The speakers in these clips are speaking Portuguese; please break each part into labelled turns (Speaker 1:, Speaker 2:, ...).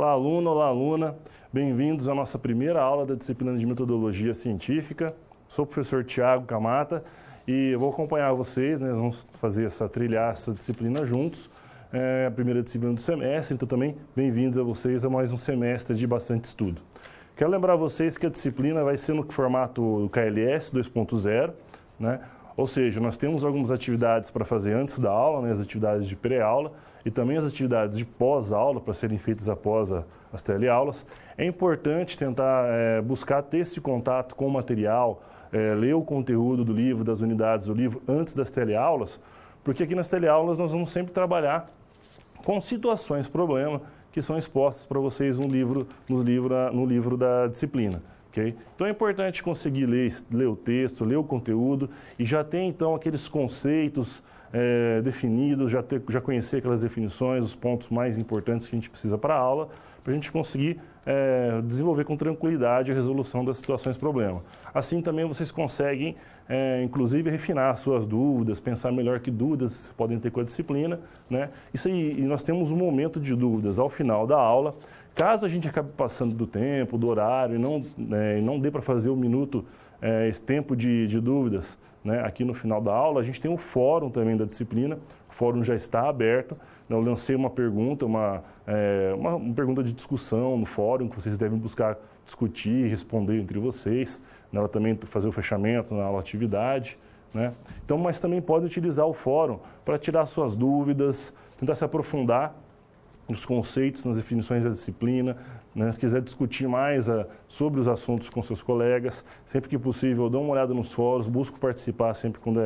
Speaker 1: Olá, aluno, olá, aluna. Bem-vindos à nossa primeira aula da disciplina de Metodologia Científica. Sou o professor Thiago Camata e eu vou acompanhar vocês, né? Nós vamos trilhar essa disciplina juntos. É a primeira disciplina do semestre, então também bem-vindos a vocês a mais um semestre de bastante estudo. Quero lembrar vocês que a disciplina vai ser no formato KLS 2.0, né? Ou seja, nós temos algumas atividades para fazer antes da aula, né? As atividades de pré-aula e também as atividades de pós-aula para serem feitas após as teleaulas. É importante tentar buscar ter esse contato com o material, ler o conteúdo do livro, das unidades do livro antes das teleaulas, porque aqui nas teleaulas nós vamos sempre trabalhar com situações, problema, que são expostas para vocês no livro da disciplina. Okay? Então é importante conseguir ler o texto, ler o conteúdo e já ter então aqueles conceitos definidos, já conhecer aquelas definições, os pontos mais importantes que a gente precisa para a aula, para a gente conseguir desenvolver com tranquilidade a resolução das situações problema. Assim também vocês conseguem, inclusive, refinar as suas dúvidas, pensar melhor que dúvidas podem ter com a disciplina, né? Isso aí, e nós temos um momento de dúvidas ao final da aula. Caso a gente acabe passando do tempo, do horário, e não dê para fazer o minuto, esse tempo de dúvidas, né, aqui no final da aula, a gente tem um fórum também da disciplina, o fórum já está aberto. Eu lancei uma pergunta, uma pergunta de discussão no fórum, que vocês devem buscar discutir, responder entre vocês, né, ela também fazer o fechamento na aula atividade, né? Então, mas também pode utilizar o fórum para tirar suas dúvidas, tentar se aprofundar nos conceitos, nas definições da disciplina, né? Se quiser discutir mais sobre os assuntos com seus colegas, sempre que possível, dá uma olhada nos fóruns, busco participar sempre quando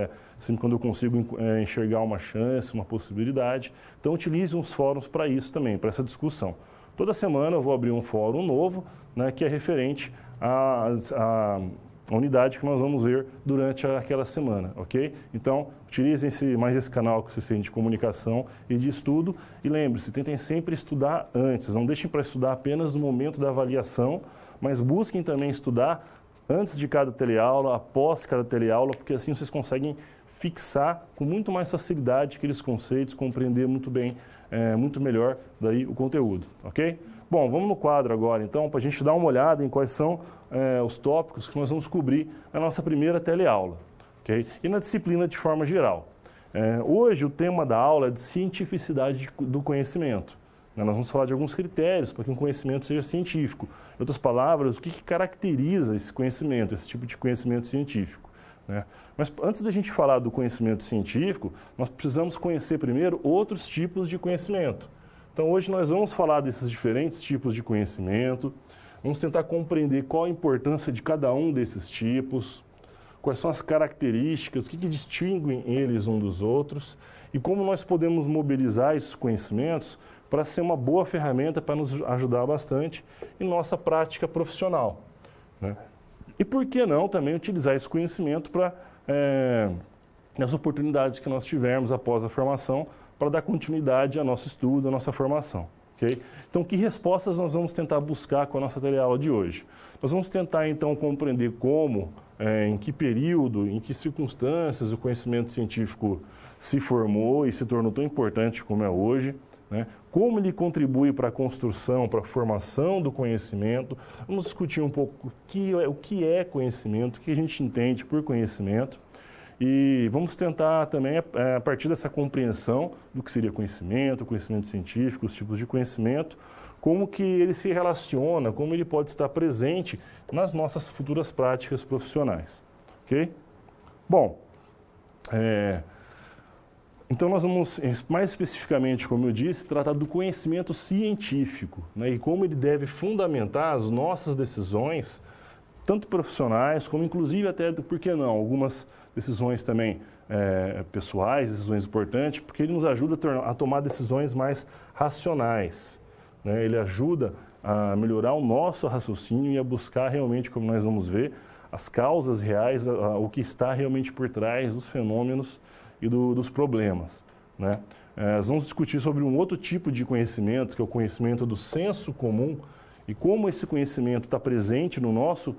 Speaker 1: eu consigo enxergar uma chance, uma possibilidade. Então, utilize os fóruns para isso também, para essa discussão. Toda semana eu vou abrir um fórum novo, né, que é referente à unidade que nós vamos ver durante aquela semana, ok? Então, utilizem mais esse canal que vocês têm de comunicação e de estudo e lembre-se, tentem sempre estudar antes, não deixem para estudar apenas no momento da avaliação, mas busquem também estudar antes de cada teleaula, após cada teleaula, porque assim vocês conseguem fixar com muito mais facilidade aqueles conceitos, compreender muito bem, muito melhor daí o conteúdo, ok? Bom, vamos no quadro agora, então, para a gente dar uma olhada em quais são os tópicos que nós vamos cobrir na nossa primeira teleaula, ok? E na disciplina de forma geral. Hoje, o tema da aula é de cientificidade do conhecimento. Nós vamos falar de alguns critérios para que um conhecimento seja científico. Em outras palavras, o que caracteriza esse conhecimento, esse tipo de conhecimento científico, né? Mas antes da gente falar do conhecimento científico, nós precisamos conhecer primeiro outros tipos de conhecimento. Então, hoje nós vamos falar desses diferentes tipos de conhecimento, vamos tentar compreender qual a importância de cada um desses tipos, quais são as características, o que distinguem eles uns dos outros e como nós podemos mobilizar esses conhecimentos para ser uma boa ferramenta para nos ajudar bastante em nossa prática profissional, né? E por que não também utilizar esse conhecimento para nas oportunidades que nós tivermos após a formação, para dar continuidade ao nosso estudo, à nossa formação, ok? Então, que respostas nós vamos tentar buscar com a nossa teleaula de hoje? Nós vamos tentar, então, compreender como, em que período, em que circunstâncias o conhecimento científico se formou e se tornou tão importante como é hoje, né? Como ele contribui para a construção, para a formação do conhecimento. Vamos discutir um pouco o que é conhecimento, o que a gente entende por conhecimento. E vamos tentar também, a partir dessa compreensão do que seria conhecimento científico, os tipos de conhecimento, como que ele se relaciona, como ele pode estar presente nas nossas futuras práticas profissionais, ok? Bom, então nós vamos, mais especificamente, como eu disse, tratar do conhecimento científico, né, e como ele deve fundamentar as nossas decisões, tanto profissionais, como inclusive até, por que não, algumas decisões também pessoais, decisões importantes, porque ele nos ajuda a tomar decisões mais racionais, né? Ele ajuda a melhorar o nosso raciocínio e a buscar realmente, como nós vamos ver, as causas reais, o que está realmente por trás dos fenômenos e dos problemas, né? Nós vamos discutir sobre um outro tipo de conhecimento, que é o conhecimento do senso comum, e como esse conhecimento está presente no nosso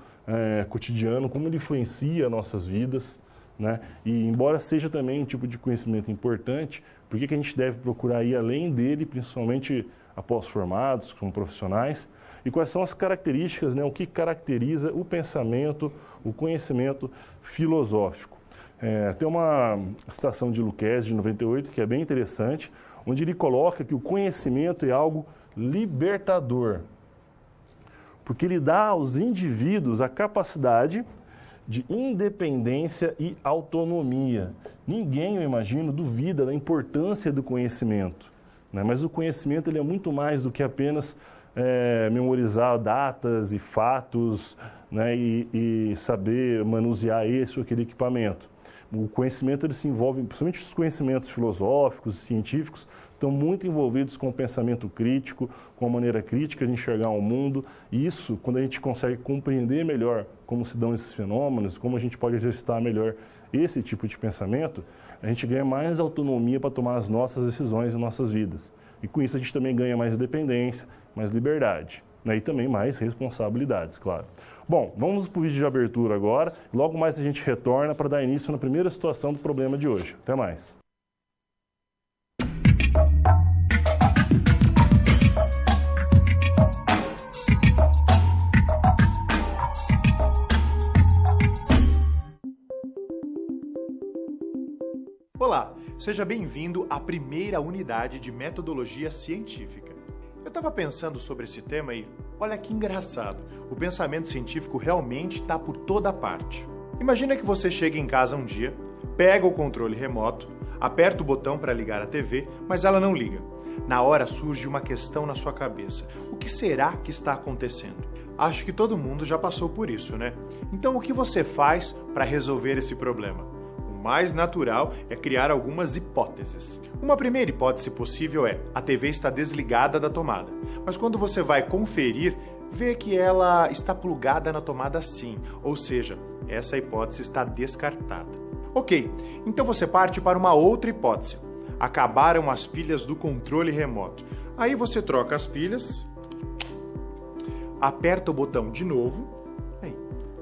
Speaker 1: cotidiano, como ele influencia nossas vidas, né? E embora seja também um tipo de conhecimento importante, por que a gente deve procurar ir além dele, principalmente após formados, como profissionais? E quais são as características, né? O que caracteriza o pensamento, o conhecimento filosófico? Tem uma citação de Lucchesi, de 98, que é bem interessante, onde ele coloca que o conhecimento é algo libertador, porque ele dá aos indivíduos a capacidade de independência e autonomia. Ninguém, eu imagino, duvida da importância do conhecimento, né? Mas o conhecimento ele é muito mais do que apenas memorizar datas e fatos, né? E saber manusear esse ou aquele equipamento. O conhecimento ele se envolve, principalmente os conhecimentos filosóficos e científicos, estão muito envolvidos com o pensamento crítico, com a maneira crítica de enxergar o mundo. E isso, quando a gente consegue compreender melhor como se dão esses fenômenos, como a gente pode exercitar melhor esse tipo de pensamento, a gente ganha mais autonomia para tomar as nossas decisões em nossas vidas. E com isso a gente também ganha mais independência, mais liberdade, né? E também mais responsabilidades, claro. Bom, vamos para o vídeo de abertura agora. Logo mais a gente retorna para dar início na primeira situação do problema de hoje. Até mais.
Speaker 2: Olá, seja bem-vindo à primeira unidade de metodologia científica. Eu estava pensando sobre esse tema e olha que engraçado, o pensamento científico realmente está por toda parte. Imagina que você chega em casa um dia, pega o controle remoto, aperta o botão para ligar a TV, mas ela não liga. Na hora surge uma questão na sua cabeça. O que será que está acontecendo? Acho que todo mundo já passou por isso, né? Então o que você faz para resolver esse problema? O mais natural é criar algumas hipóteses. Uma primeira hipótese possível é: a TV está desligada da tomada, mas quando você vai conferir, vê que ela está plugada na tomada sim, ou seja, essa hipótese está descartada. Ok, então você parte para uma outra hipótese. Acabaram as pilhas do controle remoto. Aí você troca as pilhas, aperta o botão de novo, aí,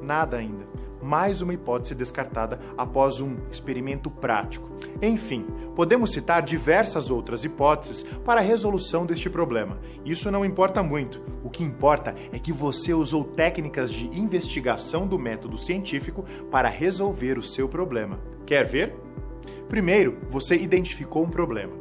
Speaker 2: nada ainda. Mais uma hipótese descartada após um experimento prático. Enfim, podemos citar diversas outras hipóteses para a resolução deste problema. Isso não importa muito. O que importa é que você usou técnicas de investigação do método científico para resolver o seu problema. Quer ver? Primeiro, você identificou um problema.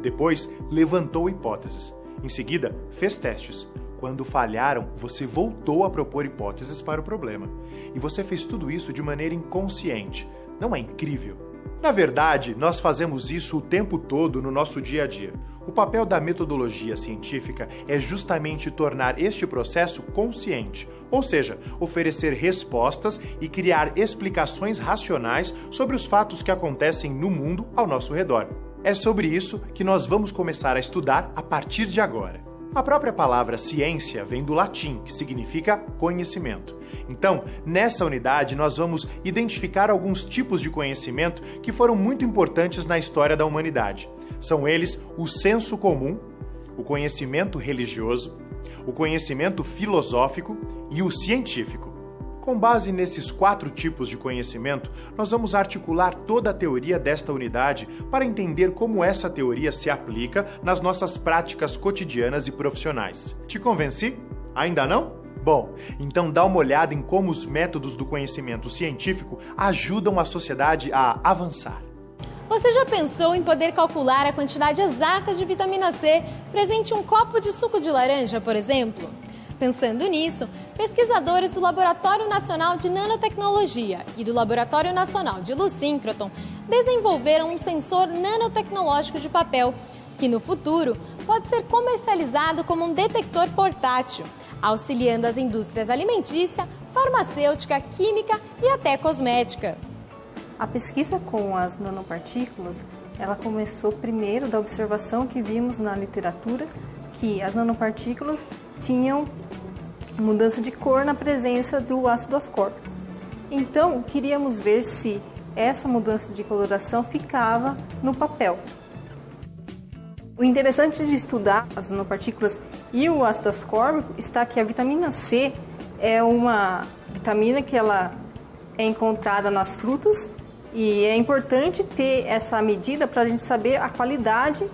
Speaker 2: Depois, levantou hipóteses. Em seguida, fez testes. Quando falharam, você voltou a propor hipóteses para o problema. E você fez tudo isso de maneira inconsciente. Não é incrível? Na verdade, nós fazemos isso o tempo todo no nosso dia a dia. O papel da metodologia científica é justamente tornar este processo consciente, ou seja, oferecer respostas e criar explicações racionais sobre os fatos que acontecem no mundo ao nosso redor. É sobre isso que nós vamos começar a estudar a partir de agora. A própria palavra ciência vem do latim, que significa conhecimento. Então, nessa unidade, nós vamos identificar alguns tipos de conhecimento que foram muito importantes na história da humanidade. São eles o senso comum, o conhecimento religioso, o conhecimento filosófico e o científico. Com base nesses 4 tipos de conhecimento, nós vamos articular toda a teoria desta unidade para entender como essa teoria se aplica nas nossas práticas cotidianas e profissionais. Te convenci? Ainda não? Bom, então dá uma olhada em como os métodos do conhecimento científico ajudam a sociedade a avançar.
Speaker 3: Você já pensou em poder calcular a quantidade exata de vitamina C presente em um copo de suco de laranja, por exemplo? Pensando nisso, pesquisadores do Laboratório Nacional de Nanotecnologia e do Laboratório Nacional de Luz-Síncroton desenvolveram um sensor nanotecnológico de papel, que no futuro pode ser comercializado como um detector portátil, auxiliando as indústrias alimentícia, farmacêutica, química e até cosmética.
Speaker 4: A pesquisa com as nanopartículas, ela começou primeiro da observação que vimos na literatura, que as nanopartículas tinham mudança de cor na presença do ácido ascórbico. Então, queríamos ver se essa mudança de coloração ficava no papel. O interessante de estudar as nanopartículas e o ácido ascórbico está que a vitamina C é uma vitamina que ela é encontrada nas frutas E é importante ter essa medida para a gente saber a qualidade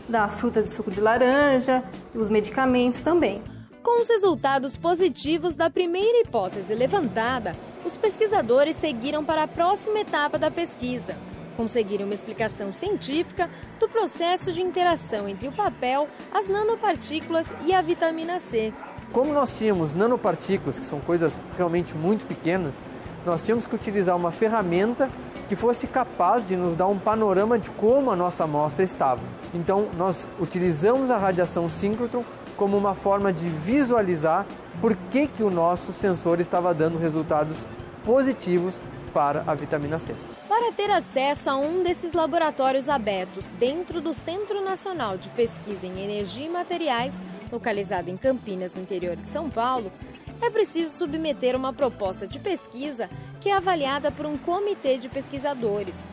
Speaker 4: da fruta de suco de laranja, os medicamentos também.
Speaker 3: Com os resultados positivos da primeira hipótese levantada, os pesquisadores seguiram para a próxima etapa da pesquisa. Conseguiram uma explicação científica do processo de interação entre o papel, as nanopartículas e a vitamina C.
Speaker 5: Como nós tínhamos nanopartículas, que são coisas realmente muito pequenas, nós tínhamos que utilizar uma ferramenta que fosse capaz de nos dar um panorama de como a nossa amostra estava. Então, nós utilizamos a radiação síncrotron como uma forma de visualizar por que o nosso sensor estava dando resultados positivos para a vitamina C.
Speaker 3: Para ter acesso a um desses laboratórios abertos dentro do Centro Nacional de Pesquisa em Energia e Materiais, localizado em Campinas, no interior de São Paulo, é preciso submeter uma proposta de pesquisa que é avaliada por um comitê de pesquisadores.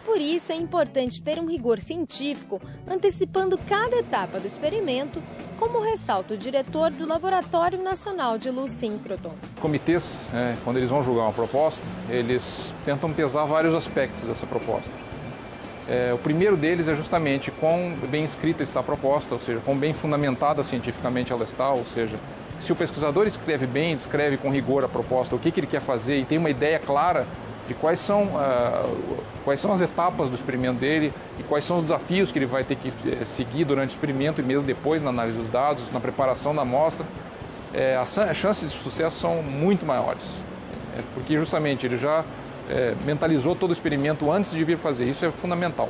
Speaker 3: Por isso, é importante ter um rigor científico antecipando cada etapa do experimento, como ressalta o diretor do Laboratório Nacional de Luz Síncroton.
Speaker 6: Comitês, quando eles vão julgar uma proposta, eles tentam pesar vários aspectos dessa proposta. O primeiro deles é justamente quão bem escrita está a proposta, ou seja, quão bem fundamentada cientificamente ela está, ou seja, se o pesquisador escreve bem, descreve com rigor a proposta, o que ele quer fazer e tem uma ideia clara de quais são as etapas do experimento dele e quais são os desafios que ele vai ter que seguir durante o experimento e mesmo depois na análise dos dados, na preparação da amostra, as chances de sucesso são muito maiores, porque justamente ele já mentalizou todo o experimento antes de vir fazer. Isso é fundamental.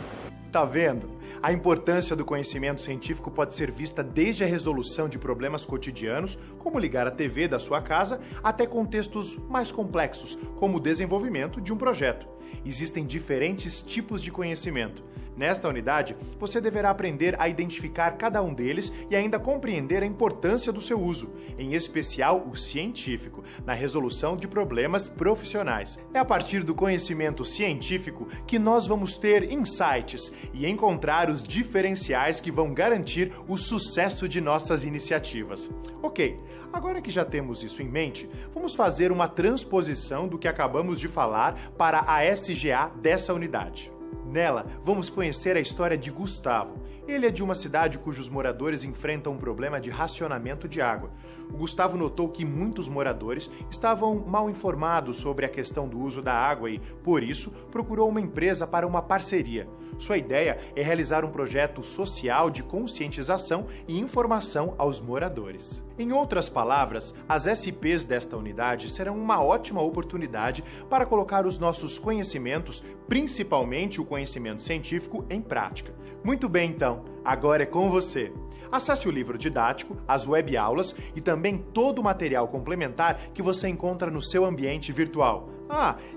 Speaker 2: Tá vendo? A importância do conhecimento científico pode ser vista desde a resolução de problemas cotidianos, como ligar a TV da sua casa, até contextos mais complexos, como o desenvolvimento de um projeto. Existem diferentes tipos de conhecimento. Nesta unidade, você deverá aprender a identificar cada um deles e ainda compreender a importância do seu uso, em especial o científico, na resolução de problemas profissionais. É a partir do conhecimento científico que nós vamos ter insights e encontrar os diferenciais que vão garantir o sucesso de nossas iniciativas. Ok, agora que já temos isso em mente, vamos fazer uma transposição do que acabamos de falar para a SGA dessa unidade. Nela, vamos conhecer a história de Gustavo. Ele é de uma cidade cujos moradores enfrentam um problema de racionamento de água. O Gustavo notou que muitos moradores estavam mal informados sobre a questão do uso da água e, por isso, procurou uma empresa para uma parceria. Sua ideia é realizar um projeto social de conscientização e informação aos moradores. Em outras palavras, as SPs desta unidade serão uma ótima oportunidade para colocar os nossos conhecimentos, principalmente o conhecimento científico, em prática. Muito bem, então, agora é com você. Acesse o livro didático, as webaulas e também todo o material complementar que você encontra no seu ambiente virtual.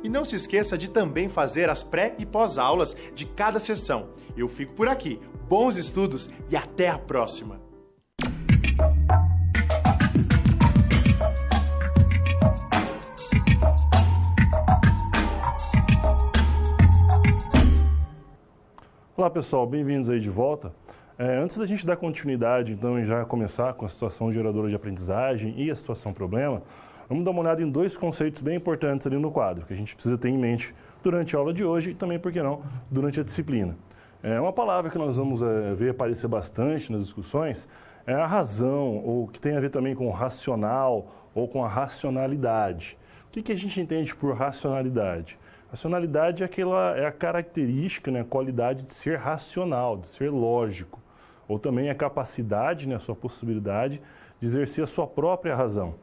Speaker 2: E não se esqueça de também fazer as pré- e pós-aulas de cada sessão. Eu fico por aqui. Bons estudos e até a próxima!
Speaker 1: Olá pessoal, bem-vindos aí de volta. Antes da gente dar continuidade, então, e já começar com a situação geradora de aprendizagem e a situação problema, vamos dar uma olhada em dois conceitos bem importantes ali no quadro, que a gente precisa ter em mente durante a aula de hoje e também, por que não, durante a disciplina. Uma palavra que nós vamos ver aparecer bastante nas discussões é a razão, ou que tem a ver também com o racional ou com a racionalidade. O que a gente entende por racionalidade? Racionalidade é a característica, a qualidade de ser racional, de ser lógico. Ou também a capacidade, a sua possibilidade de exercer a sua própria razão.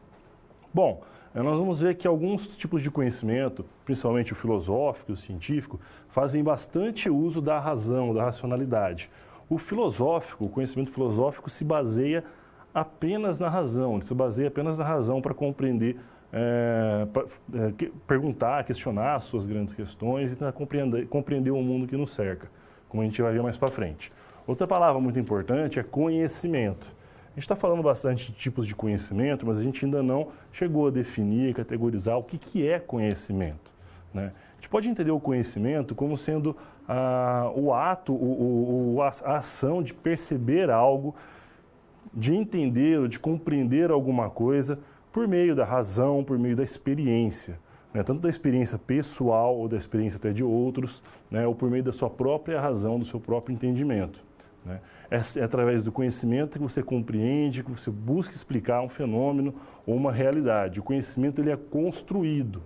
Speaker 1: Bom, nós vamos ver que alguns tipos de conhecimento, principalmente o filosófico e o científico, fazem bastante uso da razão, da racionalidade. O conhecimento filosófico se baseia apenas na razão, ele se baseia apenas na razão para compreender, perguntar, questionar as suas grandes questões e tentar compreender o mundo que nos cerca, como a gente vai ver mais para frente. Outra palavra muito importante é conhecimento. A gente está falando bastante de tipos de conhecimento, mas a gente ainda não chegou a definir, categorizar o que é conhecimento, né? A gente pode entender o conhecimento como sendo o ato, a ação de perceber algo, de entender ou de compreender alguma coisa por meio da razão, por meio da experiência. né, tanto da experiência pessoal ou da experiência até de outros, né, ou por meio da sua própria razão, do seu próprio entendimento. Né? É através do conhecimento que você compreende, que você busca explicar um fenômeno ou uma realidade. O conhecimento ele é construído,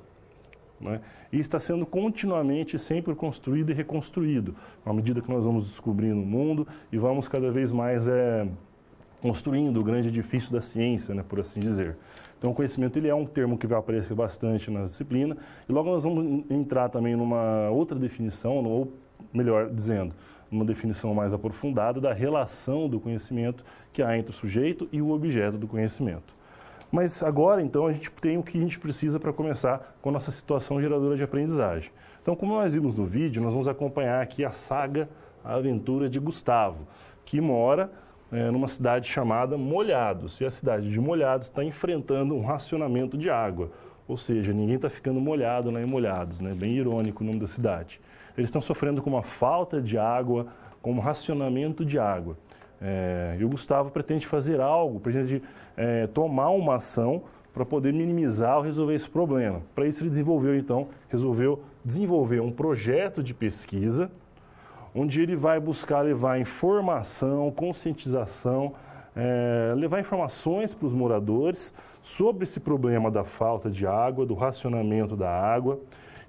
Speaker 1: né? E está sendo continuamente sempre construído e reconstruído, à medida que nós vamos descobrindo o mundo e vamos cada vez mais construindo o grande edifício da ciência, né, por assim dizer. Então, o conhecimento ele é um termo que vai aparecer bastante na disciplina e logo nós vamos entrar também numa outra definição, ou melhor dizendo, uma definição mais aprofundada da relação do conhecimento que há entre o sujeito e o objeto do conhecimento. Mas agora, então, a gente tem o que a gente precisa para começar com a nossa situação geradora de aprendizagem. Então, como nós vimos no vídeo, nós vamos acompanhar aqui a saga, a aventura de Gustavo, que mora numa cidade chamada Molhados. E a cidade de Molhados está enfrentando um racionamento de água. Ou seja, ninguém está ficando molhado lá em Molhados, né? Bem irônico o nome da cidade. Eles estão sofrendo com uma falta de água, com um racionamento de água. E o Gustavo pretende fazer algo, pretende tomar uma ação para poder minimizar ou resolver esse problema. Para isso ele resolveu desenvolver um projeto de pesquisa, onde ele vai buscar levar informação, conscientização, levar informações para os moradores sobre esse problema da falta de água, do racionamento da água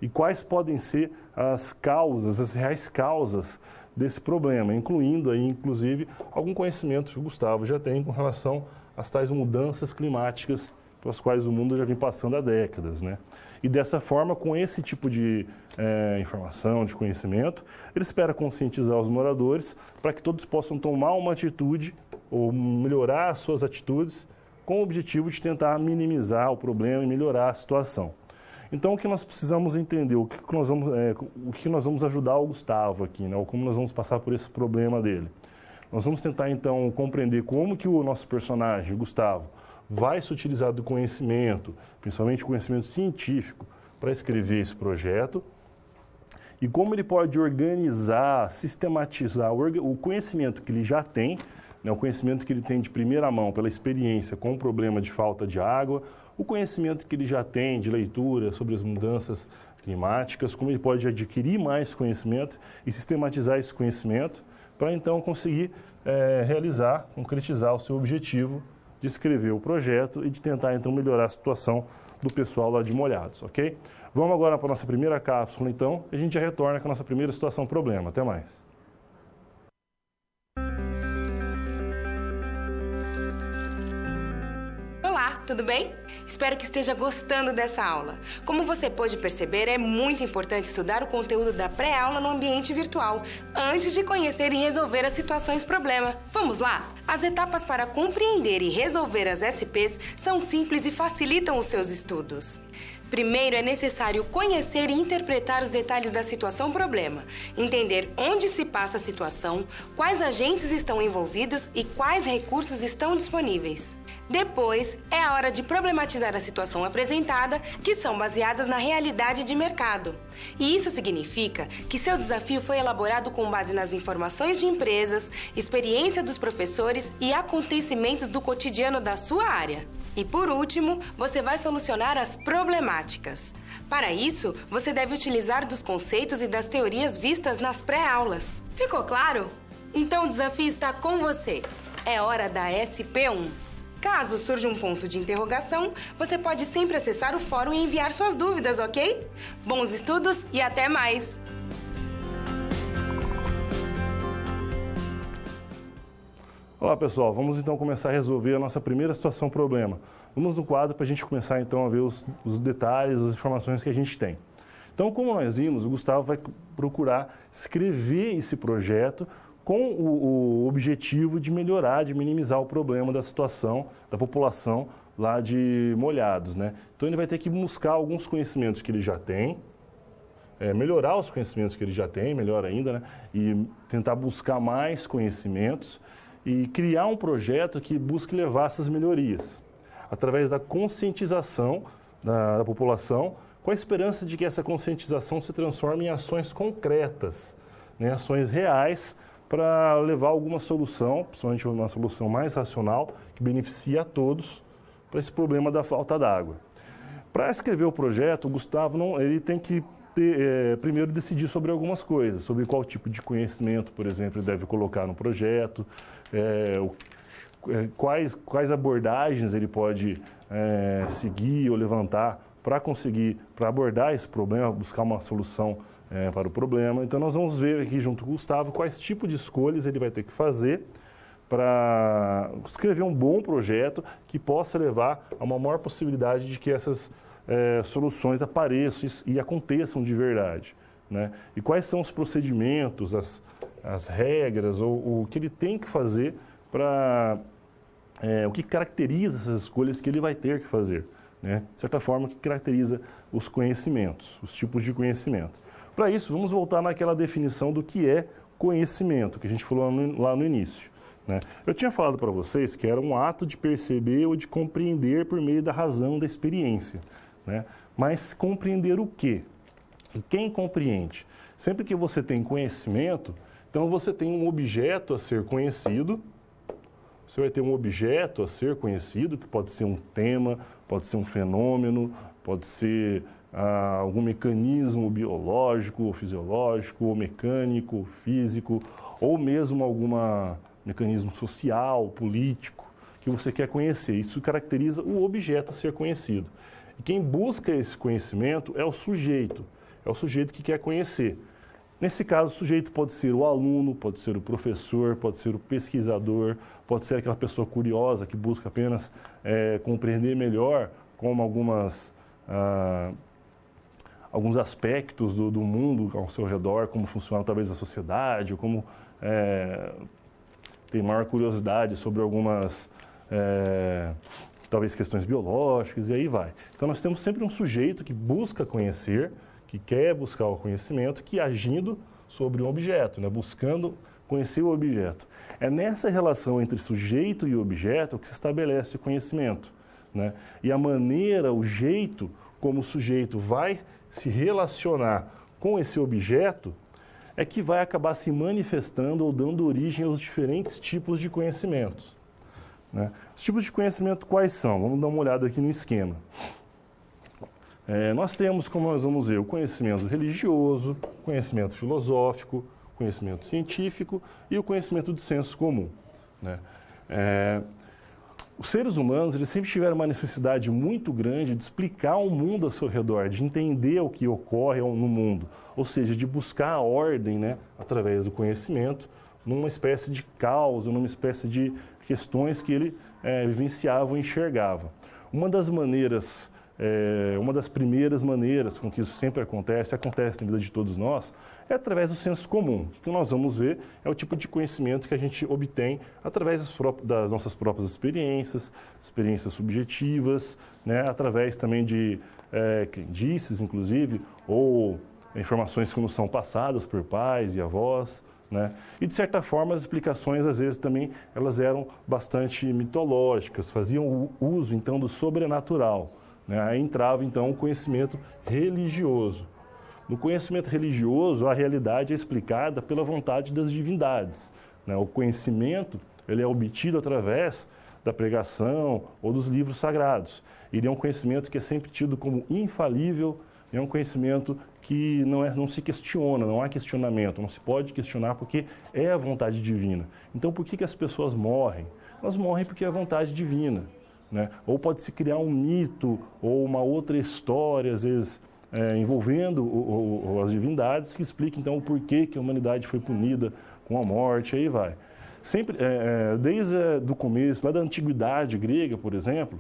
Speaker 1: e quais podem ser as causas, as reais causas desse problema, incluindo aí, inclusive, algum conhecimento que o Gustavo já tem com relação às tais mudanças climáticas pelas quais o mundo já vem passando há décadas, né? E dessa forma, com esse tipo de informação, de conhecimento, ele espera conscientizar os moradores para que todos possam tomar uma atitude ou melhorar as suas atitudes com o objetivo de tentar minimizar o problema e melhorar a situação. Então, o que nós precisamos entender, o que nós vamos ajudar o Gustavo aqui, né? Ou como nós vamos passar por esse problema dele. Nós vamos tentar, então, compreender como que o nosso personagem, o Gustavo, vai se utilizar do conhecimento, principalmente o conhecimento científico, para escrever esse projeto e como ele pode organizar, sistematizar o conhecimento que ele já tem, né? O conhecimento que ele tem de primeira mão pela experiência com o problema de falta de água, o conhecimento que ele já tem de leitura sobre as mudanças climáticas, como ele pode adquirir mais conhecimento e sistematizar esse conhecimento para então conseguir realizar, concretizar o seu objetivo de escrever o projeto e de tentar então melhorar a situação do pessoal lá de Molhados, ok? Vamos agora para a nossa primeira cápsula então e a gente já retorna com a nossa primeira situação problema. Até mais.
Speaker 7: Tudo bem? Espero que esteja gostando dessa aula. Como você pôde perceber, é muito importante estudar o conteúdo da pré-aula no ambiente virtual, antes de conhecer e resolver as situações problema. Vamos lá? As etapas para compreender e resolver as SPs são simples e facilitam os seus estudos. Primeiro, é necessário conhecer e interpretar os detalhes da situação problema, entender onde se passa a situação, quais agentes estão envolvidos e quais recursos estão disponíveis. Depois, é a hora de problematizar a situação apresentada, que são baseadas na realidade de mercado. E isso significa que seu desafio foi elaborado com base nas informações de empresas, experiência dos professores e acontecimentos do cotidiano da sua área. E por último, você vai solucionar as problemáticas. Para isso, você deve utilizar dos conceitos e das teorias vistas nas pré-aulas. Ficou claro? Então o desafio está com você. É hora da SP1. Caso surja um ponto de interrogação, você pode sempre acessar o fórum e enviar suas dúvidas, ok? Bons estudos e até mais!
Speaker 1: Olá pessoal, vamos então começar a resolver a nossa primeira situação problema. Vamos no quadro para a gente começar então a ver os detalhes, as informações que a gente tem. Então, como nós vimos, o Gustavo vai procurar escrever esse projeto com o objetivo de melhorar, de minimizar o problema da situação da população lá de Molhados, né? Então ele vai ter que buscar alguns conhecimentos que ele já tem, melhorar os conhecimentos que ele já tem, melhor ainda, né? E tentar buscar mais conhecimentos e criar um projeto que busque levar essas melhorias através da conscientização da população, com a esperança de que essa conscientização se transforme em ações concretas, né? Ações reais, para levar alguma solução, principalmente uma solução mais racional, que beneficie a todos para esse problema da falta d'água. Para escrever o projeto, o Gustavo ele tem que primeiro decidir sobre algumas coisas, sobre qual tipo de conhecimento, por exemplo, ele deve colocar no projeto, quais abordagens ele pode seguir ou levantar para abordar esse problema, buscar uma solução para o problema. Então, nós vamos ver aqui junto com o Gustavo quais tipos de escolhas ele vai ter que fazer para escrever um bom projeto que possa levar a uma maior possibilidade de que essas soluções apareçam e aconteçam de verdade, né? E quais são os procedimentos, as regras, ou o que ele tem que fazer para... o que caracteriza essas escolhas que ele vai ter que fazer, né? De certa forma, o que caracteriza os conhecimentos, os tipos de conhecimento. Para isso, vamos voltar naquela definição do que é conhecimento, que a gente falou lá no início, né? Eu tinha falado para vocês que era um ato de perceber ou de compreender por meio da razão, da experiência, né? Mas compreender o quê? E quem compreende? Sempre que você tem conhecimento, então você tem um objeto a ser conhecido. Você vai ter um objeto a ser conhecido, que pode ser um tema, pode ser um fenômeno, pode ser algum mecanismo biológico, ou fisiológico, ou mecânico, ou físico, ou mesmo algum mecanismo social, político, que você quer conhecer. Isso caracteriza o objeto a ser conhecido. E quem busca esse conhecimento é o sujeito que quer conhecer. Nesse caso, o sujeito pode ser o aluno, pode ser o professor, pode ser o pesquisador, pode ser aquela pessoa curiosa que busca apenas compreender melhor como alguns aspectos do mundo ao seu redor, como funciona talvez a sociedade, ou como tem maior curiosidade sobre algumas talvez questões biológicas, e aí vai. Então nós temos sempre um sujeito que busca conhecer, que quer buscar o conhecimento, que agindo sobre um objeto, né? Buscando conhecer o objeto. É nessa relação entre sujeito e objeto que se estabelece o conhecimento, né? E a maneira, o jeito como o sujeito vai se relacionar com esse objeto é que vai acabar se manifestando ou dando origem aos diferentes tipos de conhecimentos, né? Os tipos de conhecimento quais são? Vamos dar uma olhada aqui no esquema. Nós temos, como nós vamos ver, o conhecimento religioso, conhecimento filosófico, conhecimento científico e o conhecimento de senso comum, né? Os seres humanos eles sempre tiveram uma necessidade muito grande de explicar o mundo ao seu redor, de entender o que ocorre no mundo, ou seja, de buscar a ordem, né, através do conhecimento, numa espécie de caos, numa espécie de questões que ele vivenciava ou enxergava. Uma das primeiras maneiras com que isso sempre acontece na vida de todos nós, é através do senso comum. O que nós vamos ver é o tipo de conhecimento que a gente obtém através das nossas próprias experiências subjetivas, né? Através também de crendices, inclusive, ou informações que nos são passadas por pais e avós, né? E, de certa forma, as explicações, às vezes, também elas eram bastante mitológicas, faziam uso, então, do sobrenatural, né? Aí entrava, então, o conhecimento religioso. No conhecimento religioso, a realidade é explicada pela vontade das divindades, né? O conhecimento ele é obtido através da pregação ou dos livros sagrados. Ele é um conhecimento que é sempre tido como infalível, é um conhecimento que não se questiona, não há questionamento, não se pode questionar porque é a vontade divina. Então, por que as pessoas morrem? Elas morrem porque é a vontade divina, né? Ou pode-se criar um mito ou uma outra história, às vezes, envolvendo as divindades, que explica, então, o porquê que a humanidade foi punida com a morte, aí vai. Sempre, desde o começo, lá da antiguidade grega, por exemplo,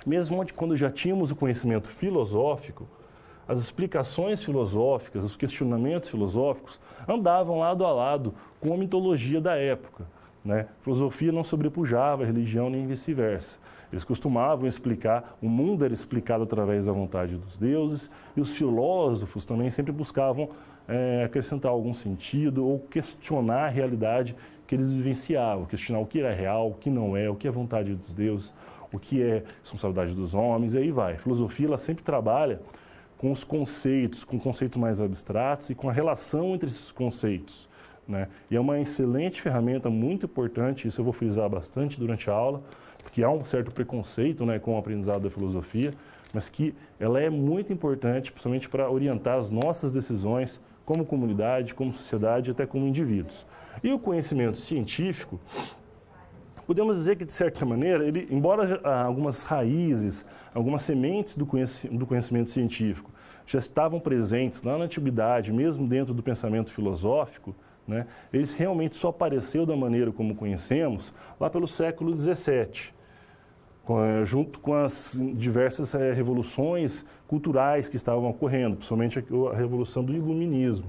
Speaker 1: mesmo quando já tínhamos o conhecimento filosófico, as explicações filosóficas, os questionamentos filosóficos andavam lado a lado com a mitologia da época, né? A filosofia não sobrepujava a religião nem vice-versa. Eles costumavam explicar, o mundo era explicado através da vontade dos deuses, e os filósofos também sempre buscavam acrescentar algum sentido ou questionar a realidade que eles vivenciavam, questionar o que era real, o que não é, o que é vontade dos deuses, o que é responsabilidade dos homens, e aí vai. A filosofia ela sempre trabalha com os conceitos, com conceitos mais abstratos e com a relação entre esses conceitos, né? E é uma excelente ferramenta, muito importante, isso eu vou frisar bastante durante a aula, porque há um certo preconceito, né, com o aprendizado da filosofia, mas que ela é muito importante, principalmente para orientar as nossas decisões como comunidade, como sociedade, até como indivíduos. E o conhecimento científico, podemos dizer que, de certa maneira, ele, embora algumas raízes, algumas sementes do conhecimento científico já estavam presentes lá na antiguidade, mesmo dentro do pensamento filosófico, né, eles realmente só apareceu da maneira como conhecemos lá pelo século XVII, junto com as diversas revoluções culturais que estavam ocorrendo, principalmente a revolução do iluminismo,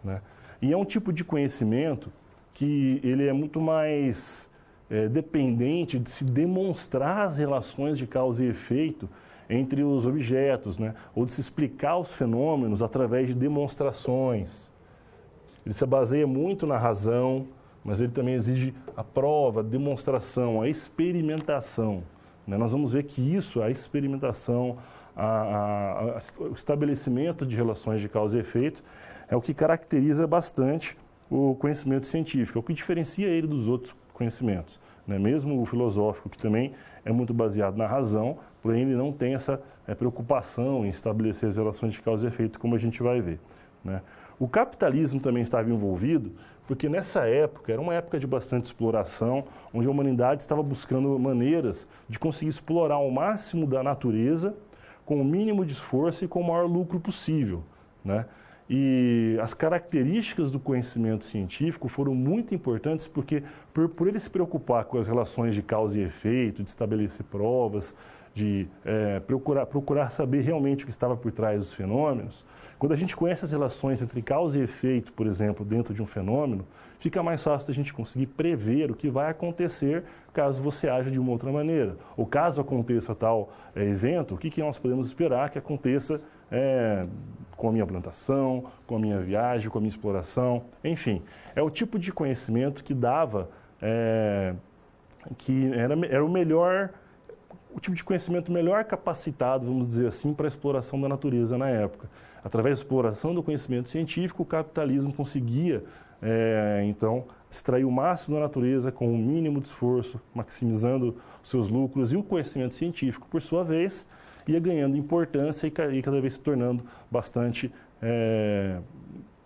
Speaker 1: né? E é um tipo de conhecimento que ele é muito mais dependente de se demonstrar as relações de causa e efeito entre os objetos, né? Ou de se explicar os fenômenos através de demonstrações. Ele se baseia muito na razão, mas ele também exige a prova, a demonstração, a experimentação. Né? Nós vamos ver que isso, a experimentação, o estabelecimento de relações de causa e efeito, é o que caracteriza bastante o conhecimento científico, é o que diferencia ele dos outros conhecimentos. Né? Mesmo o filosófico, que também é muito baseado na razão, porém ele não tem essa preocupação em estabelecer as relações de causa e efeito, como a gente vai ver. Né? O capitalismo também estava envolvido, porque nessa época, era uma época de bastante exploração, onde a humanidade estava buscando maneiras de conseguir explorar ao máximo da natureza, com o mínimo de esforço e com o maior lucro possível, né? E as características do conhecimento científico foram muito importantes porque, por ele se preocupar com as relações de causa e efeito, de estabelecer provas, de procurar saber realmente o que estava por trás dos fenômenos, quando a gente conhece as relações entre causa e efeito, por exemplo, dentro de um fenômeno, fica mais fácil da gente conseguir prever o que vai acontecer caso você aja de uma outra maneira. Ou caso aconteça tal evento, o que nós podemos esperar que aconteça com a minha plantação, com a minha viagem, com a minha exploração, enfim. É o tipo de conhecimento que dava, que era o melhor, o tipo de conhecimento melhor capacitado, vamos dizer assim, para a exploração da natureza na época. Através da exploração do conhecimento científico, o capitalismo conseguia, então, extrair o máximo da natureza com o mínimo de esforço, maximizando os seus lucros, e o conhecimento científico, por sua vez, ia ganhando importância e cada vez se tornando bastante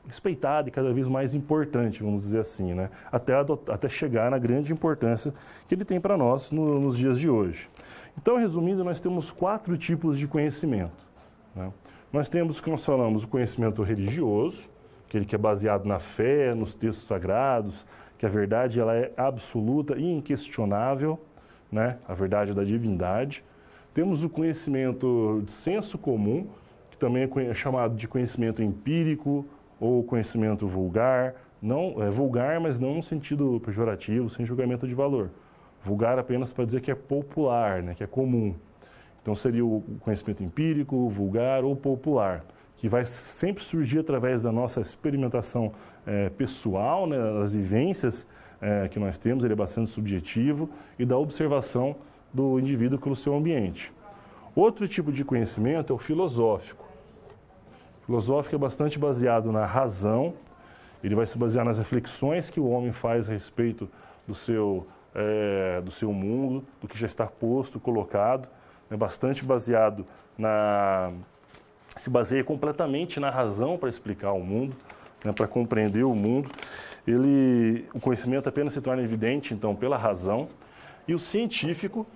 Speaker 1: respeitado e cada vez mais importante, vamos dizer assim, né? Até chegar na grande importância que ele tem para nós nos dias de hoje. Então, resumindo, nós temos 4 tipos de conhecimento, né? Nós temos, como nós falamos, o conhecimento religioso, aquele que é baseado na fé, nos textos sagrados, que a verdade ela é absoluta e inquestionável, né? A verdade da divindade. Temos o conhecimento de senso comum, que também é chamado de conhecimento empírico ou conhecimento vulgar. Não, vulgar, mas não no sentido pejorativo, sem julgamento de valor. Vulgar apenas para dizer que é popular, né? Que é comum. Então seria o conhecimento empírico, vulgar ou popular, que vai sempre surgir através da nossa experimentação pessoal, né, das vivências que nós temos, ele é bastante subjetivo, e da observação do indivíduo pelo seu ambiente. Outro tipo de conhecimento é o filosófico. O filosófico é bastante baseado na razão, ele vai se basear nas reflexões que o homem faz a respeito do seu mundo, do que já está posto, colocado. É bastante baseado se baseia completamente na razão para explicar o mundo, né, para compreender o mundo. O conhecimento apenas se torna evidente, então, pela razão. E o científico,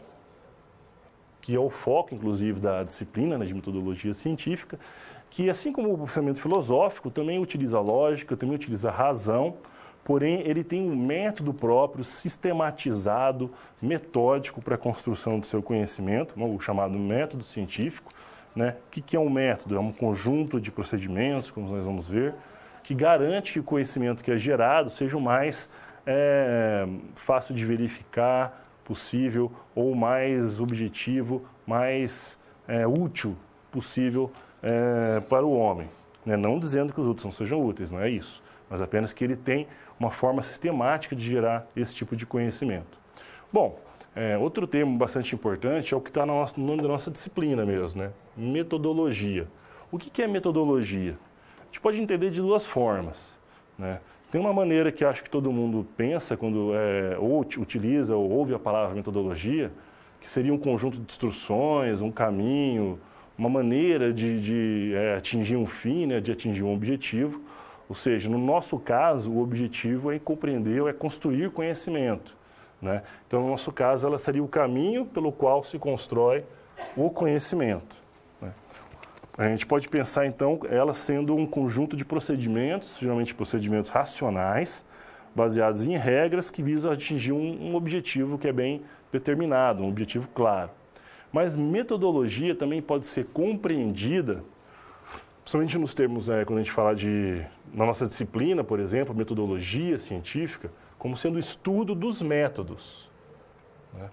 Speaker 1: que é o foco, inclusive, da disciplina, né, de metodologia científica, que, assim como o pensamento filosófico, também utiliza a lógica, também utiliza a razão, porém, ele tem um método próprio, sistematizado, metódico para a construção do seu conhecimento, o chamado método científico, né? O que é um método? É um conjunto de procedimentos, como nós vamos ver, que garante que o conhecimento que é gerado seja o mais fácil de verificar possível ou mais objetivo, mais útil possível para o homem. Né? Não dizendo que os outros não sejam úteis, não é isso, mas apenas que ele tem uma forma sistemática de gerar esse tipo de conhecimento. Bom, outro termo bastante importante é o que está no nome da nossa disciplina mesmo, né? Metodologia. O que é metodologia? A gente pode entender de 2 formas, né? Tem uma maneira que acho que todo mundo pensa quando ou utiliza ou ouve a palavra metodologia, que seria um conjunto de instruções, um caminho, uma maneira de atingir um fim, né, de atingir um objetivo. Ou seja, no nosso caso, o objetivo é compreender, é construir conhecimento, né? Então, no nosso caso, ela seria o caminho pelo qual se constrói o conhecimento, né? A gente pode pensar, então, ela sendo um conjunto de procedimentos, geralmente procedimentos racionais, baseados em regras que visam atingir um objetivo que é bem determinado, um objetivo claro. Mas metodologia também pode ser compreendida, principalmente nos termos, quando a gente fala na nossa disciplina, por exemplo, metodologia científica, como sendo o estudo dos métodos, né?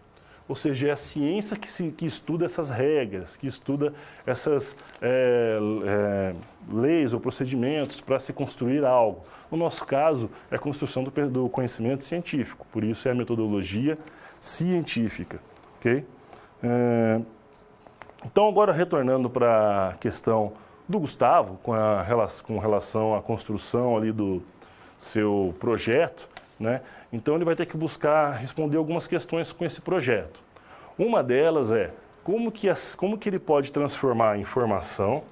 Speaker 1: Ou seja, é a ciência que estuda essas regras, que estuda essas leis ou procedimentos para se construir algo. No nosso caso, é a construção do conhecimento científico, por isso é a metodologia científica, ok? Então, agora retornando para a questão do Gustavo, com relação à construção ali do seu projeto, né? Então, ele vai ter que buscar responder algumas questões com esse projeto. Uma delas é como que ele pode transformar informação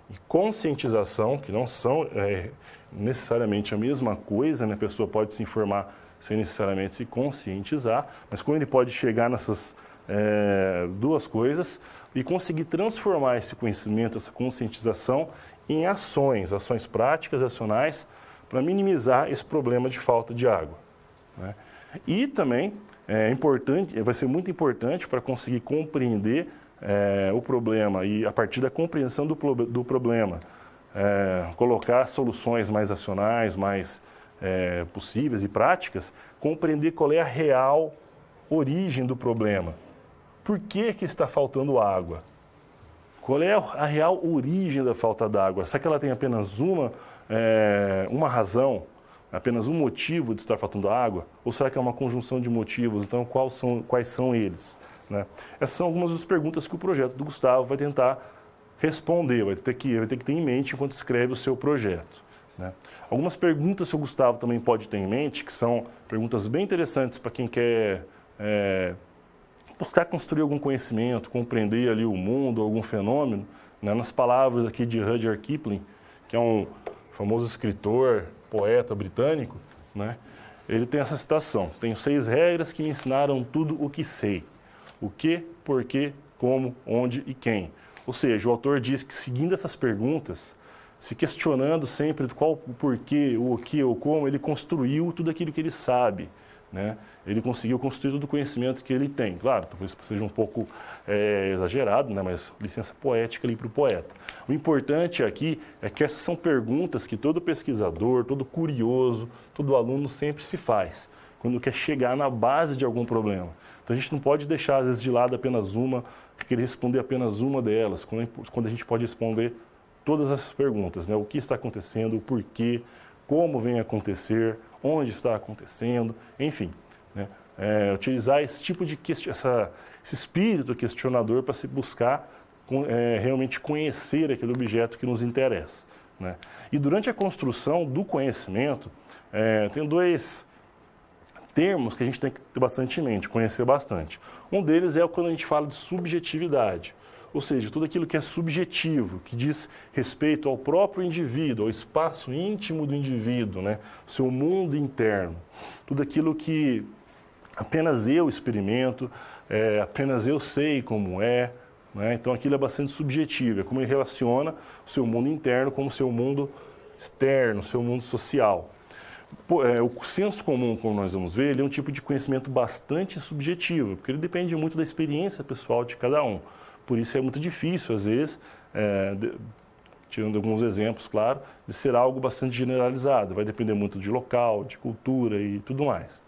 Speaker 1: e conscientização, que não são necessariamente a mesma coisa, né? A pessoa pode se informar sem necessariamente se conscientizar, mas como ele pode chegar nessas duas coisas e conseguir transformar esse conhecimento, essa conscientização em ações práticas, racionais, para minimizar esse problema de falta de água, né? E também vai ser muito importante para conseguir compreender o problema e, a partir da compreensão do problema, colocar soluções mais racionais, mais possíveis e práticas, compreender qual é a real origem do problema. Por que está faltando água? Qual é a real origem da falta d'água? Será que ela tem apenas uma razão, apenas um motivo de estar faltando água? Ou será que é uma conjunção de motivos? Então, quais são eles, né? Essas são algumas das perguntas que o projeto do Gustavo vai tentar responder, vai ter que ter em mente enquanto escreve o seu projeto, né? Algumas perguntas que o Gustavo também pode ter em mente, que são perguntas bem interessantes para quem quer buscar construir algum conhecimento, compreender ali o mundo, algum fenômeno, né? Nas palavras aqui de Rudyard Kipling, que é um famoso escritor, poeta britânico, né? Ele tem essa citação: tenho 6 regras que me ensinaram tudo o que sei. O que, por quê, como, onde e quem. Ou seja, o autor diz que, seguindo essas perguntas, se questionando sempre qual o porquê, o que ou como, ele construiu tudo aquilo que ele sabe, né? Ele conseguiu construir todo o conhecimento que ele tem. Claro, talvez seja um pouco exagerado, né? Mas licença poética ali para o poeta. O importante aqui é que essas são perguntas que todo pesquisador, todo curioso, todo aluno sempre se faz, quando quer chegar na base de algum problema. Então, a gente não pode deixar, às vezes, de lado apenas uma, querer responder apenas uma delas, quando a gente pode responder todas essas perguntas, né? O que está acontecendo, o porquê, como vem a acontecer, onde está acontecendo, enfim, né? Utilizar esse tipo de esse espírito questionador para se buscar realmente conhecer aquele objeto que nos interessa, né? E durante a construção do conhecimento, tem 2 termos que a gente tem que ter bastante em mente, conhecer bastante. Um deles é quando a gente fala de subjetividade, ou seja, tudo aquilo que é subjetivo, que diz respeito ao próprio indivíduo, ao espaço íntimo do indivíduo, né? O seu mundo interno. Tudo aquilo que apenas eu experimento, apenas eu sei como é, né? Então, aquilo é bastante subjetivo, é como ele relaciona o seu mundo interno com o seu mundo externo, o seu mundo social. O senso comum, como nós vamos ver, ele é um tipo de conhecimento bastante subjetivo, porque ele depende muito da experiência pessoal de cada um. Por isso é muito difícil, às vezes, tirando alguns exemplos, claro, de ser algo bastante generalizado. Vai depender muito de local, de cultura e tudo mais.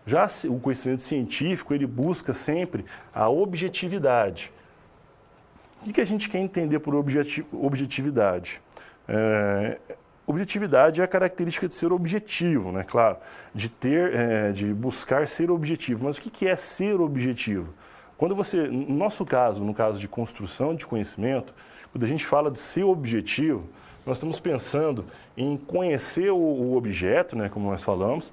Speaker 1: Já o conhecimento científico, ele busca sempre a objetividade. O que a gente quer entender por objetividade? Objetividade é a característica de ser objetivo, né? Claro, de buscar ser objetivo. Mas o que é ser objetivo? Quando no nosso caso, no caso de construção de conhecimento, quando a gente fala de ser objetivo, nós estamos pensando em conhecer o objeto, né, como nós falamos,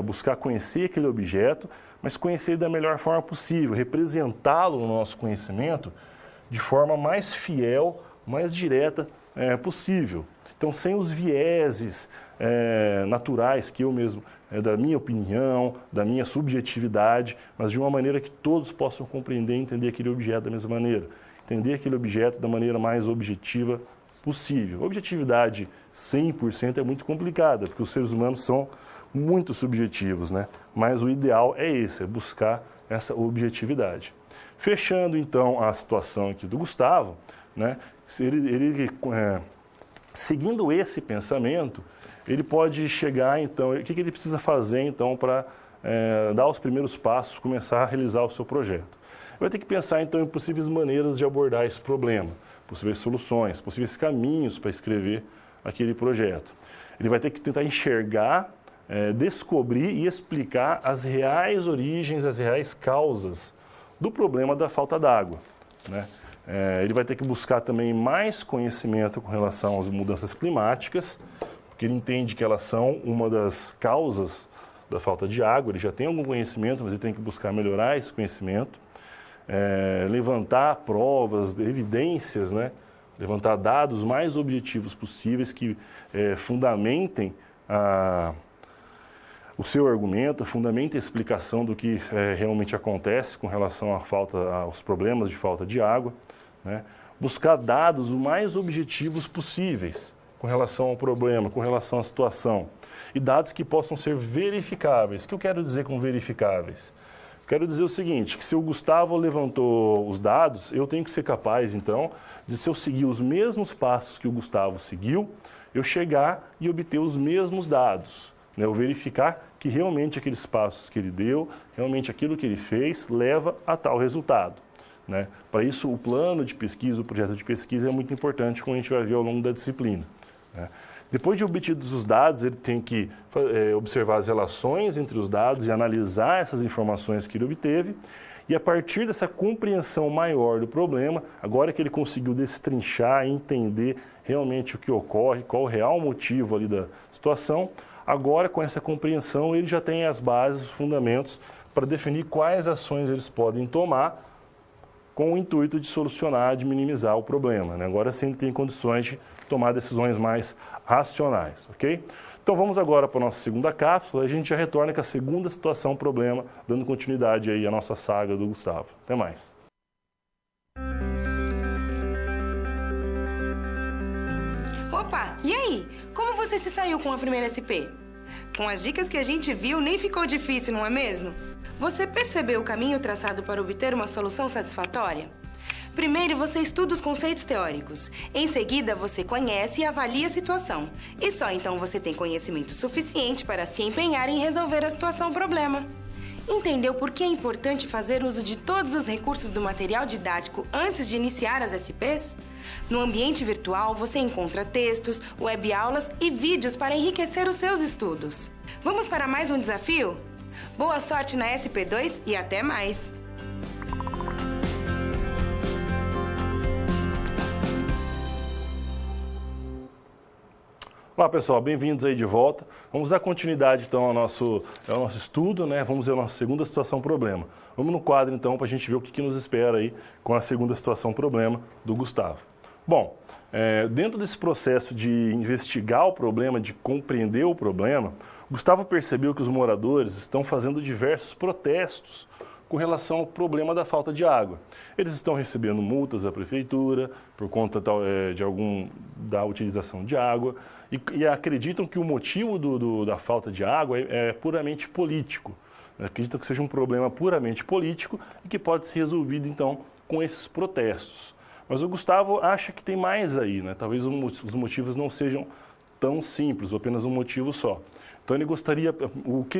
Speaker 1: buscar conhecer aquele objeto, mas conhecer da melhor forma possível, representá-lo no nosso conhecimento de forma mais fiel, mais direta possível. Então, sem os vieses naturais que eu mesmo, da minha opinião, da minha subjetividade, mas de uma maneira que todos possam compreender e entender aquele objeto da mesma maneira. Entender aquele objeto da maneira mais objetiva possível. Objetividade 100% é muito complicada, porque os seres humanos são muito subjetivos, né? Mas o ideal é esse, é buscar essa objetividade. Fechando, então, a situação aqui do Gustavo, né? Seguindo esse pensamento, ele pode chegar, então, o que ele precisa fazer, então, para dar os primeiros passos, começar a realizar o seu projeto. Ele vai ter que pensar, então, em possíveis maneiras de abordar esse problema, possíveis soluções, possíveis caminhos para escrever aquele projeto. Ele vai ter que tentar enxergar, descobrir e explicar as reais origens, as reais causas do problema da falta d'água, né? Ele vai ter que buscar também mais conhecimento com relação às mudanças climáticas, porque ele entende que elas são uma das causas da falta de água. Ele já tem algum conhecimento, mas ele tem que buscar melhorar esse conhecimento. Levantar provas, evidências, né? Levantar dados mais objetivos possíveis que fundamentem o seu argumento, fundamentem a explicação do que realmente acontece com relação aos problemas de falta de água, né? Buscar dados o mais objetivos possíveis com relação ao problema, com relação à situação, e dados que possam ser verificáveis. O que eu quero dizer com verificáveis? Quero dizer o seguinte, que se o Gustavo levantou os dados, eu tenho que ser capaz, então, de, se eu seguir os mesmos passos que o Gustavo seguiu, eu chegar e obter os mesmos dados, né? Eu verificar que realmente aqueles passos que ele deu, realmente aquilo que ele fez, leva a tal resultado, né? Para isso, o plano de pesquisa, o projeto de pesquisa é muito importante, como a gente vai ver ao longo da disciplina, né? Depois de obtidos os dados, ele tem que observar as relações entre os dados e analisar essas informações que ele obteve. E a partir dessa compreensão maior do problema, agora que ele conseguiu destrinchar e entender realmente o que ocorre, qual o real motivo ali da situação, agora com essa compreensão ele já tem as bases, os fundamentos para definir quais ações eles podem tomar com o intuito de solucionar, de minimizar o problema, né? Agora sim ele tem condições de tomar decisões mais racionais, ok? Então vamos agora para a nossa segunda cápsula e a gente já retorna com a segunda situação, problema, dando continuidade aí à nossa saga do Gustavo. Até mais.
Speaker 7: Opa, e aí? Como você se saiu com a primeira SP? Com as dicas que a gente viu, nem ficou difícil, não é mesmo? Você percebeu o caminho traçado para obter uma solução satisfatória? Primeiro, você estuda os conceitos teóricos. Em seguida, você conhece e avalia a situação. E só então você tem conhecimento suficiente para se empenhar em resolver a situação-problema. Entendeu por que é importante fazer uso de todos os recursos do material didático antes de iniciar as SPs? No ambiente virtual, você encontra textos, web-aulas e vídeos para enriquecer os seus estudos. Vamos para mais um desafio? Boa sorte na SP2 e até mais!
Speaker 1: Olá pessoal, bem-vindos aí de volta. Vamos dar continuidade então ao nosso estudo, né? Vamos ver a nossa segunda situação problema. Vamos no quadro então para a gente ver o que nos espera aí com a segunda situação problema do Gustavo. Bom, dentro desse processo de investigar o problema, de compreender o problema, Gustavo percebeu que os moradores estão fazendo diversos protestos com relação ao problema da falta de água. Eles estão recebendo multas da prefeitura por conta da utilização de água e acreditam que o motivo da falta de água é puramente político. Acreditam que seja um problema puramente político e que pode ser resolvido, então, com esses protestos. Mas o Gustavo acha que tem mais aí, né? Talvez os motivos não sejam tão simples, ou apenas um motivo só. Então ele gostaria,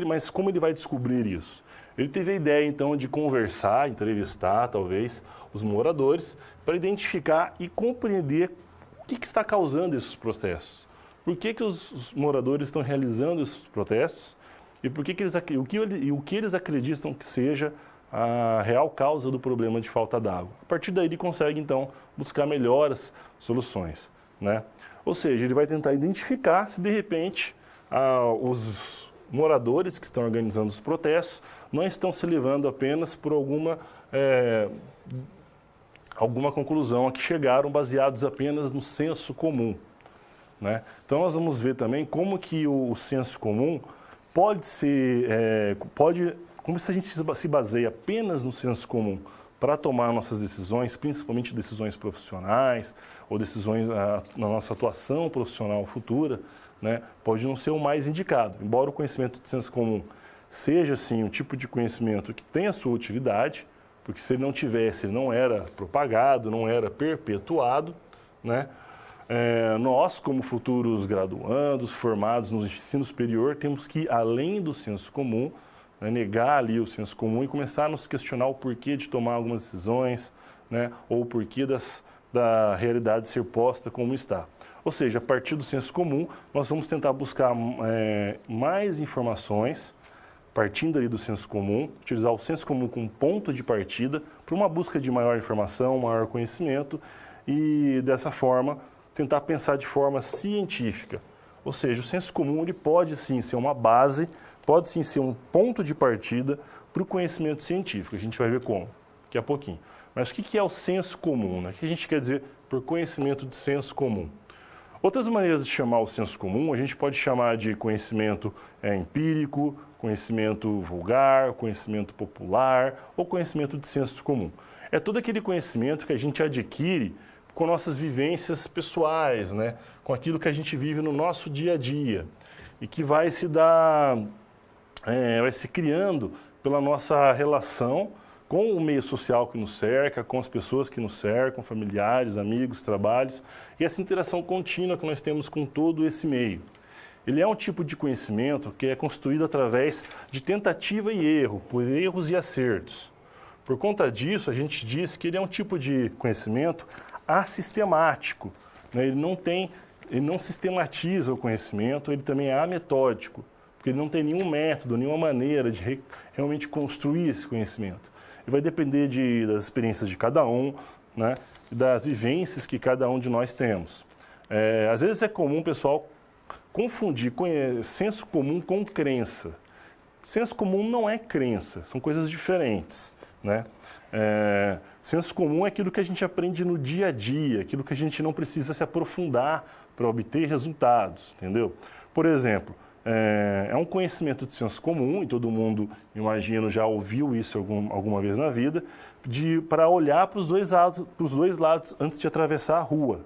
Speaker 1: mas como ele vai descobrir isso? Ele teve a ideia, então, de conversar, entrevistar, talvez, os moradores, para identificar e compreender o que está causando esses protestos. Por que os moradores estão realizando esses protestos e o que eles acreditam que seja a real causa do problema de falta d'água. A partir daí ele consegue, então, buscar melhores soluções, né? Ou seja, ele vai tentar identificar se, de repente, moradores que estão organizando os protestos não estão se levando apenas por alguma conclusão a que chegaram baseados apenas no senso comum, né? Então nós vamos ver também como que o senso comum pode ser, como se a gente se baseia apenas no senso comum para tomar nossas decisões, principalmente decisões profissionais ou decisões na nossa atuação profissional futura, né, pode não ser o mais indicado. Embora o conhecimento de senso comum seja, sim, um tipo de conhecimento que tem a sua utilidade, porque se ele não tivesse, ele não era propagado, não era perpetuado, né? Nós, como futuros graduandos, formados no ensino superior, temos que ir além do senso comum, né, negar ali o senso comum e começar a nos questionar o porquê de tomar algumas decisões, né, ou o porquê da realidade ser posta como está. Ou seja, a partir do senso comum, nós vamos tentar buscar mais informações, partindo ali do senso comum, utilizar o senso comum como ponto de partida para uma busca de maior informação, maior conhecimento e, dessa forma, tentar pensar de forma científica. Ou seja, o senso comum ele pode sim ser uma base, pode sim ser um ponto de partida para o conhecimento científico. A gente vai ver como, daqui a pouquinho. Mas o que é o senso comum, né? O que a gente quer dizer por conhecimento de senso comum? Outras maneiras de chamar o senso comum, a gente pode chamar de conhecimento empírico, conhecimento vulgar, conhecimento popular ou conhecimento de senso comum. É todo aquele conhecimento que a gente adquire com nossas vivências pessoais, né? Com aquilo que a gente vive no nosso dia a dia e que vai se criando pela nossa relação com o meio social que nos cerca, com as pessoas que nos cercam, familiares, amigos, trabalhos, e essa interação contínua que nós temos com todo esse meio. Ele é um tipo de conhecimento que é construído através de tentativa e erro, por erros e acertos. Por conta disso, a gente diz que ele é um tipo de conhecimento assistemático, né? Ele não sistematiza o conhecimento, ele também é ametódico, porque ele não tem nenhum método, nenhuma maneira de realmente construir esse conhecimento. E vai depender das experiências de cada um, né, das vivências que cada um de nós temos. Às vezes é comum o pessoal confundir senso comum com crença. Senso comum não é crença, são coisas diferentes, né? Senso comum é aquilo que a gente aprende no dia a dia, aquilo que a gente não precisa se aprofundar para obter resultados, entendeu? Por exemplo, é um conhecimento de senso comum, e todo mundo, imagino, já ouviu isso alguma vez na vida, para olhar para os dois lados antes de atravessar a rua,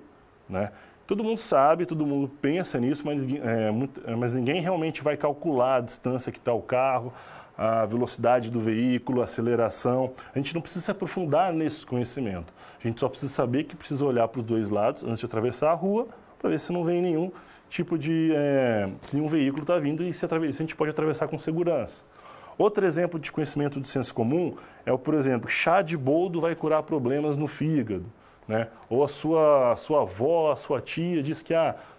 Speaker 1: né? Todo mundo sabe, todo mundo pensa nisso, mas ninguém realmente vai calcular a distância que está o carro, a velocidade do veículo, a aceleração. A gente não precisa se aprofundar nesse conhecimento. A gente só precisa saber que precisa olhar para os dois lados antes de atravessar a rua, para ver se não vem nenhum tipo de... se nenhum veículo está vindo e se a gente pode atravessar com segurança. Outro exemplo de conhecimento de senso comum é, por exemplo, chá de boldo vai curar problemas no fígado, né? Ou a sua avó, a sua tia diz que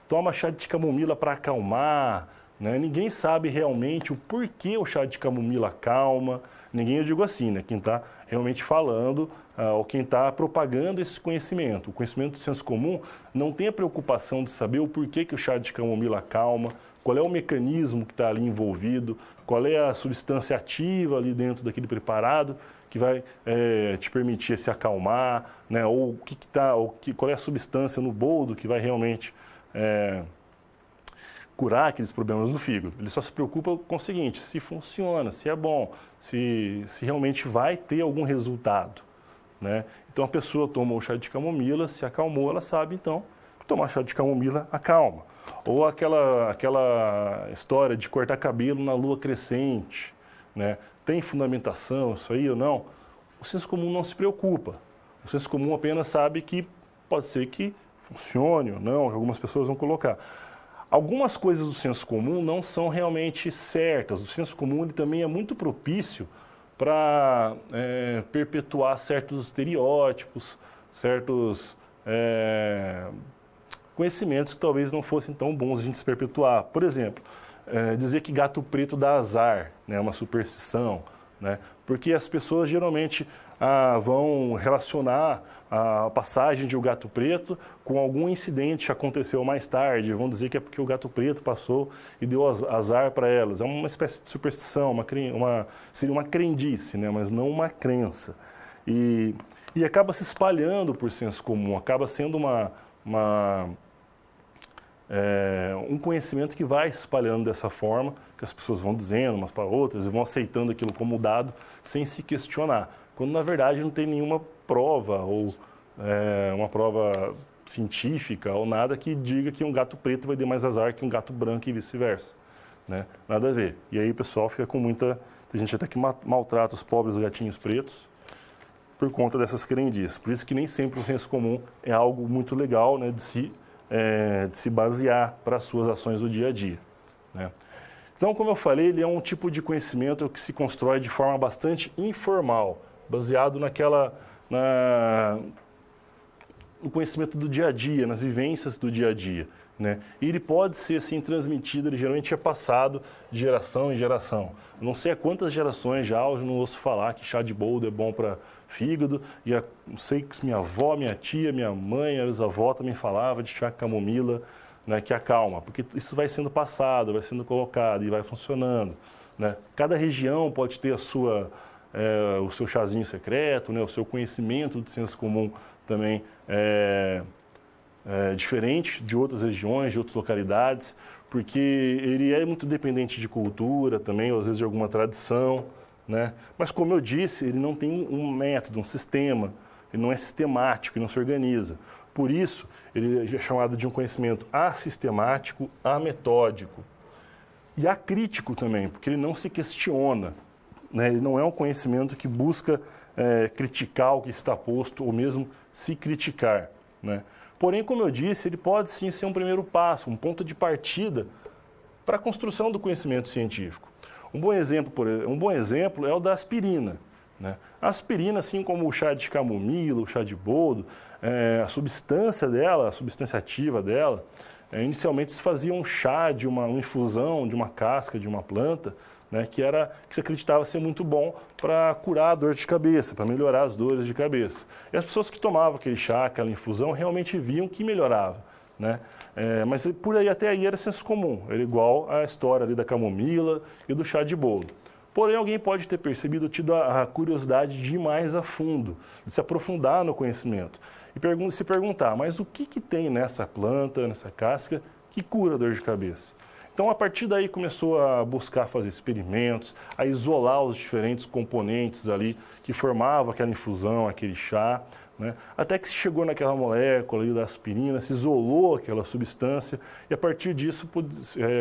Speaker 1: toma chá de camomila para acalmar, né? Ninguém sabe realmente o porquê o chá de camomila acalma. Ninguém, eu digo assim, né? Quem está realmente falando ou quem está propagando esse conhecimento. O conhecimento de senso comum não tem a preocupação de saber o porquê que o chá de camomila acalma, qual é o mecanismo que está ali envolvido, qual é a substância ativa ali dentro daquele preparado que vai te permitir se acalmar, né? Ou qual é a substância no boldo que vai realmente curar aqueles problemas no fígado. Ele só se preocupa com o seguinte: se funciona, se é bom, se realmente vai ter algum resultado, né? Então a pessoa toma o chá de camomila, se acalmou, ela sabe então que tomar chá de camomila acalma. Ou aquela história de cortar cabelo na lua crescente, né? Tem fundamentação isso aí ou não? O senso comum não se preocupa. O senso comum apenas sabe que pode ser que funcione ou não, algumas pessoas vão colocar. Algumas coisas do senso comum não são realmente certas. O senso comum ele também é muito propício para perpetuar certos estereótipos, certos conhecimentos que talvez não fossem tão bons a gente se perpetuar. Por exemplo, dizer que gato preto dá azar, né, é uma superstição, né? Porque as pessoas geralmente vão relacionar a passagem de o gato preto com algum incidente que aconteceu mais tarde. Vão dizer que é porque o gato preto passou e deu azar para elas. É uma espécie de superstição, seria uma crendice, né? Mas não uma crença. E acaba se espalhando por senso comum, acaba sendo um conhecimento que vai se espalhando dessa forma, que as pessoas vão dizendo umas para outras e vão aceitando aquilo como dado sem se questionar, quando na verdade não tem nenhuma prova ou uma prova científica ou nada que diga que um gato preto vai ter mais azar que um gato branco e vice-versa, né? Nada a ver. E aí o pessoal fica com tem gente até que maltrata os pobres gatinhos pretos por conta dessas crendices. Por isso que nem sempre o senso comum é algo muito legal, né, de se basear para as suas ações do dia a dia, né? Então, como eu falei, ele é um tipo de conhecimento que se constrói de forma bastante informal, baseado no conhecimento do dia a dia, nas vivências do dia a dia, né? E ele pode ser assim transmitido, ele geralmente é passado de geração em geração. Não sei há quantas gerações já eu não ouço falar que chá de boldo é bom para fígado, e sei que minha avó, minha tia, minha mãe, a bisavó também falava de chá camomila, né, que acalma, porque isso vai sendo passado, vai sendo colocado e vai funcionando, né? Cada região pode ter o seu chazinho secreto, né, o seu conhecimento de senso comum também diferente de outras regiões, de outras localidades, porque ele é muito dependente de cultura também, ou às vezes de alguma tradição, né? Mas, como eu disse, ele não tem um método, um sistema, ele não é sistemático, ele não se organiza. Por isso, ele é chamado de um conhecimento assistemático, ametódico. E acrítico também, porque ele não se questiona, né? Ele não é um conhecimento que busca criticar o que está posto ou mesmo se criticar, né? Porém, como eu disse, ele pode sim ser um primeiro passo, um ponto de partida para a construção do conhecimento científico. Um bom exemplo é o da aspirina, né? A aspirina, assim como o chá de camomila, o chá de boldo, a substância dela, a substância ativa dela, inicialmente se fazia um chá de uma infusão de uma casca de uma planta, né, que se acreditava ser muito bom para curar a dor de cabeça, para melhorar as dores de cabeça. E as pessoas que tomavam aquele chá, aquela infusão, realmente viam que melhorava, né? Mas por aí até aí era senso comum, era igual à história ali da camomila e do chá de boldo. Porém, alguém pode ter percebido, tido a curiosidade de ir mais a fundo, de se aprofundar no conhecimento e se perguntar, mas o que tem nessa planta, nessa casca, que cura a dor de cabeça? Então, a partir daí, começou a buscar fazer experimentos, a isolar os diferentes componentes ali que formavam aquela infusão, aquele chá, né? Até que se chegou naquela molécula ali da aspirina, se isolou aquela substância e, a partir disso,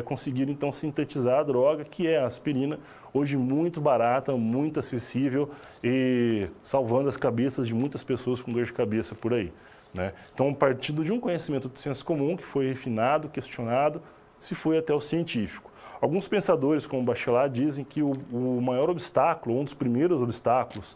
Speaker 1: conseguiram, então, sintetizar a droga, que é a aspirina, hoje muito barata, muito acessível e salvando as cabeças de muitas pessoas com dor de cabeça por aí, né? Então, partindo de um conhecimento de senso comum que foi refinado, questionado, se foi até o científico. Alguns pensadores, como Bachelard, dizem que o maior obstáculo, um dos primeiros obstáculos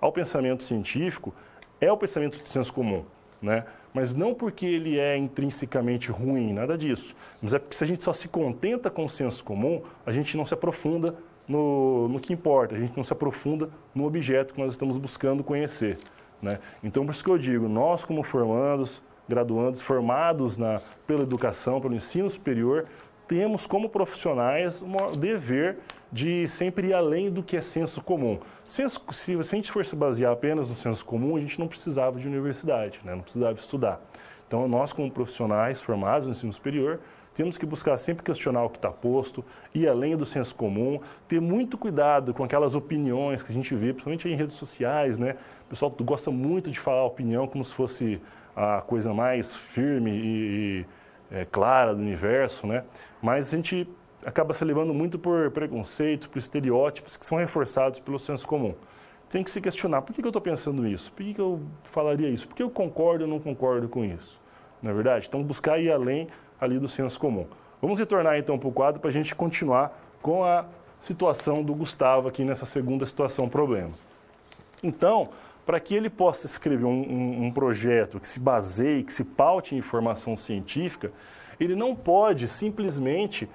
Speaker 1: ao pensamento científico é o pensamento de senso comum, né? Mas não porque ele é intrinsecamente ruim, nada disso. Mas é porque se a gente só se contenta com o senso comum, a gente não se aprofunda no que importa, a gente não se aprofunda no objeto que nós estamos buscando conhecer, né? Então, por isso que eu digo, nós como formandos, graduandos, formados pela educação, pelo ensino superior, temos como profissionais um dever de sempre ir além do que é senso comum. Se a gente for se basear apenas no senso comum, a gente não precisava de universidade, né? Não precisava estudar. Então, nós como profissionais formados no ensino superior, temos que buscar sempre questionar o que está posto, ir além do senso comum, ter muito cuidado com aquelas opiniões que a gente vê, principalmente em redes sociais, né? O pessoal gosta muito de falar opinião como se fosse a coisa mais firme e clara do universo, né? Mas a gente acaba se levando muito por preconceitos, por estereótipos que são reforçados pelo senso comum. Tem que se questionar, por que eu estou pensando isso? Por que eu falaria isso? Por que eu concordo ou não concordo com isso? Não é verdade? Então, buscar ir além ali do senso comum. Vamos retornar então para o quadro para a gente continuar com a situação do Gustavo aqui nessa segunda situação problema. Então, para que ele possa escrever um projeto que se baseie, que se paute em informação científica, ele não pode simplesmente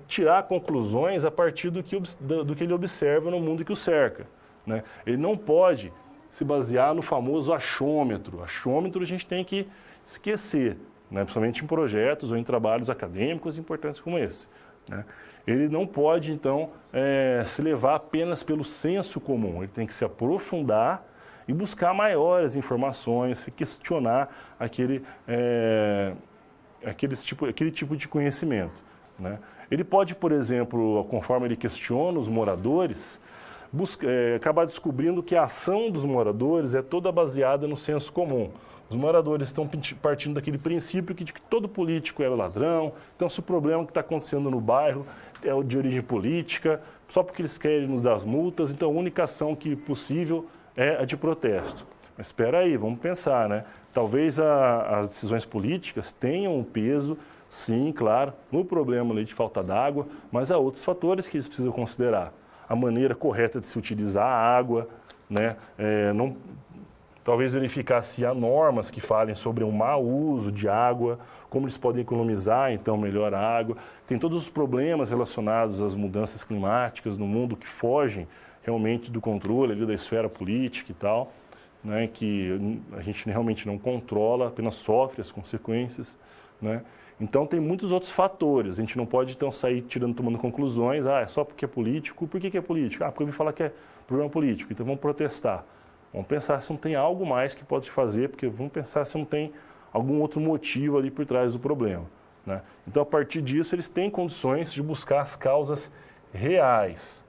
Speaker 1: tirar conclusões a partir do que ele observa no mundo que o cerca, né? Ele não pode se basear no famoso achômetro. Achômetro a gente tem que esquecer, né? Principalmente em projetos ou em trabalhos acadêmicos importantes como esse, né? Ele não pode, então, se levar apenas pelo senso comum. Ele tem que se aprofundar e buscar maiores informações, se questionar aquele tipo de conhecimento, né? Ele pode, por exemplo, conforme ele questiona os moradores, acabar descobrindo que a ação dos moradores é toda baseada no senso comum. Os moradores estão partindo daquele princípio de que todo político é ladrão, então se o problema que está acontecendo no bairro é de origem política, só porque eles querem nos dar as multas, então a única ação possível é a de protesto. Mas espera aí, vamos pensar, né? Talvez as decisões políticas tenham um peso, sim, claro, no problema ali de falta d'água, mas há outros fatores que eles precisam considerar. A maneira correta de se utilizar a água, né? Talvez verificar se há normas que falem sobre o mau uso de água, como eles podem economizar, então, melhor a água. Tem todos os problemas relacionados às mudanças climáticas no mundo que fogem realmente do controle ali da esfera política e tal, né, que a gente realmente não controla, apenas sofre as consequências, né? Então, tem muitos outros fatores. A gente não pode, então, sair tomando conclusões. É só porque é político. Por que é político? Porque eu ouvi falar que é problema político, então vamos protestar. Vamos pensar se não tem algo mais que pode fazer, porque vamos pensar se não tem algum outro motivo ali por trás do problema, né? Então, a partir disso, eles têm condições de buscar as causas reais,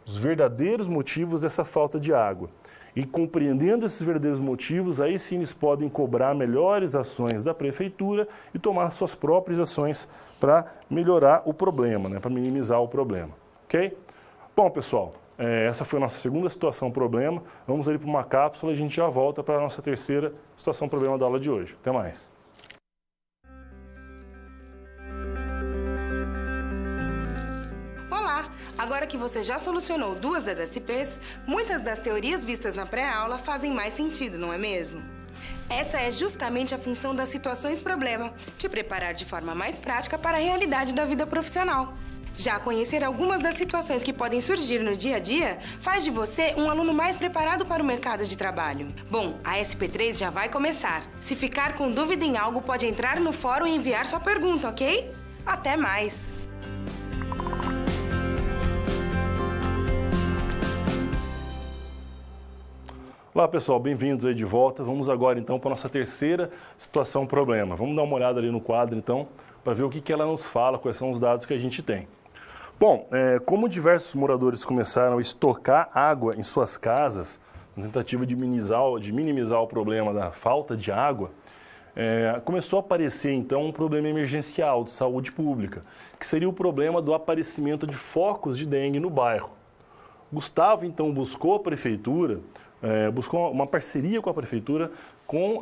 Speaker 1: os verdadeiros motivos dessa falta de água. E compreendendo esses verdadeiros motivos, aí sim eles podem cobrar melhores ações da prefeitura e tomar suas próprias ações para melhorar o problema, né? Para minimizar o problema, ok? Bom, pessoal, essa foi a nossa segunda situação problema. Vamos ali para uma cápsula e a gente já volta para a nossa terceira situação problema da aula de hoje. Até mais.
Speaker 7: Olá! Agora que você já solucionou 2 das SPs, muitas das teorias vistas na pré-aula fazem mais sentido, não é mesmo? Essa é justamente a função das situações problema, te preparar de forma mais prática para a realidade da vida profissional. Já conhecer algumas das situações que podem surgir no dia a dia faz de você um aluno mais preparado para o mercado de trabalho. Bom, a SP3 já vai começar. Se ficar com dúvida em algo, pode entrar no fórum e enviar sua pergunta, ok? Até mais!
Speaker 1: Olá, pessoal, bem-vindos aí de volta. Vamos agora, então, para a nossa terceira situação problema. Vamos dar uma olhada ali no quadro, então, para ver o que ela nos fala, quais são os dados que a gente tem. Bom, como diversos moradores começaram a estocar água em suas casas, na tentativa de minimizar o problema da falta de água, começou a aparecer, então, um problema emergencial de saúde pública, que seria o problema do aparecimento de focos de dengue no bairro. Gustavo, então, buscou a prefeitura, buscou uma parceria com a prefeitura com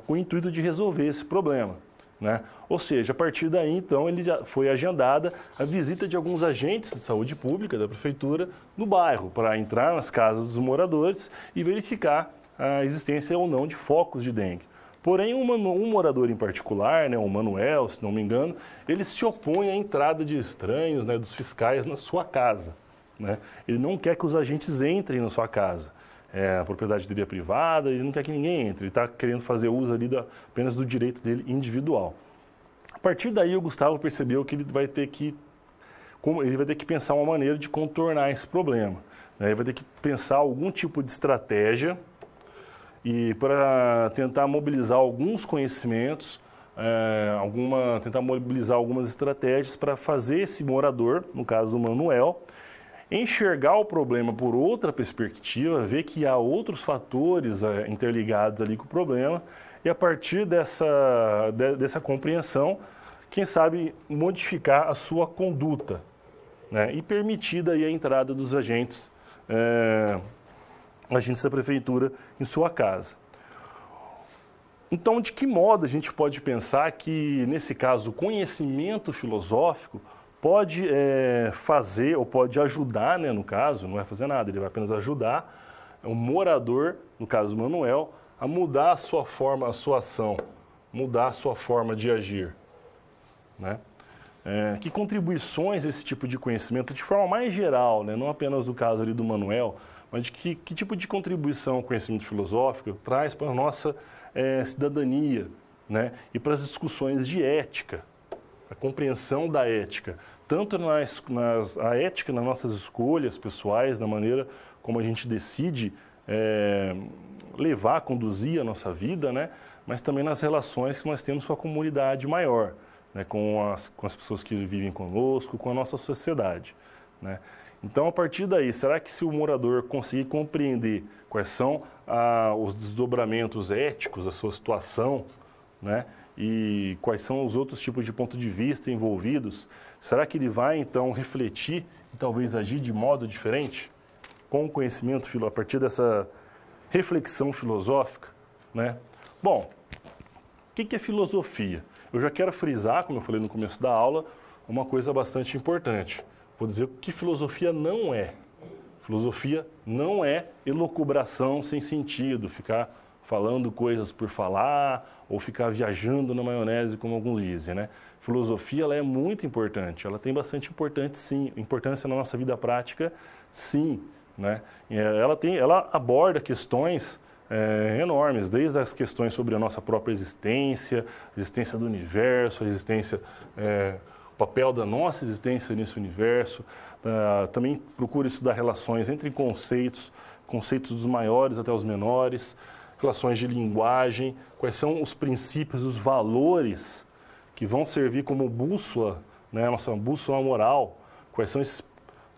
Speaker 1: o intuito de resolver esse problema, né? Ou seja, a partir daí, então, ele já foi agendada a visita de alguns agentes de saúde pública da prefeitura no bairro, para entrar nas casas dos moradores e verificar a existência ou não de focos de dengue. Porém, um morador em particular, né, o Manuel, se não me engano, ele se opõe à entrada de estranhos, né, dos fiscais na sua casa, né? Ele não quer que os agentes entrem na sua casa. A propriedade dele é privada, ele não quer que ninguém entre. Ele está querendo fazer uso ali apenas do direito dele individual. A partir daí, o Gustavo percebeu que ele vai ter que pensar uma maneira de contornar esse problema, né? Ele vai ter que pensar algum tipo de estratégia e para tentar mobilizar alguns conhecimentos, tentar mobilizar algumas estratégias para fazer esse morador, no caso o Manuel, enxergar o problema por outra perspectiva, ver que há outros fatores interligados ali com o problema e a partir dessa compreensão, quem sabe modificar a sua conduta, né? E permitir daí a entrada dos agentes da prefeitura em sua casa. Então, de que modo a gente pode pensar que, nesse caso, o conhecimento filosófico pode fazer ou pode ajudar, né, no caso, não vai fazer nada, ele vai apenas ajudar o morador, no caso Manuel, a mudar a sua forma, a sua ação, mudar a sua forma de agir, né? Que contribuições esse tipo de conhecimento, de forma mais geral, né, não apenas no caso ali do Manuel, mas de que tipo de contribuição o conhecimento filosófico traz para a nossa cidadania, né? E para as discussões de ética, a compreensão da ética, tanto a ética nas nossas escolhas pessoais, na maneira como a gente decide conduzir a nossa vida, né? Mas também nas relações que nós temos com a comunidade maior, né? com as pessoas que vivem conosco, com a nossa sociedade, né? Então, a partir daí, será que se o morador conseguir compreender quais são os desdobramentos éticos da sua situação, né? E quais são os outros tipos de ponto de vista envolvidos, será que ele vai, então, refletir e talvez agir de modo diferente? Com o conhecimento, a partir dessa reflexão filosófica, né? Bom, o que é filosofia? Eu já quero frisar, como eu falei no começo da aula, uma coisa bastante importante. Vou dizer o que filosofia não é. Filosofia não é elucubração sem sentido, ficar falando coisas por falar ou ficar viajando na maionese, como alguns dizem, né? Filosofia, ela é muito importante, ela tem bastante importância na nossa vida prática, sim, né? Ela aborda questões enormes, desde as questões sobre a nossa própria existência, a existência do universo, o papel da nossa existência nesse universo. Também procura estudar relações entre conceitos dos maiores até os menores, relações de linguagem, quais são os princípios, os valores que vão servir como bússola, né, nossa bússola moral, quais são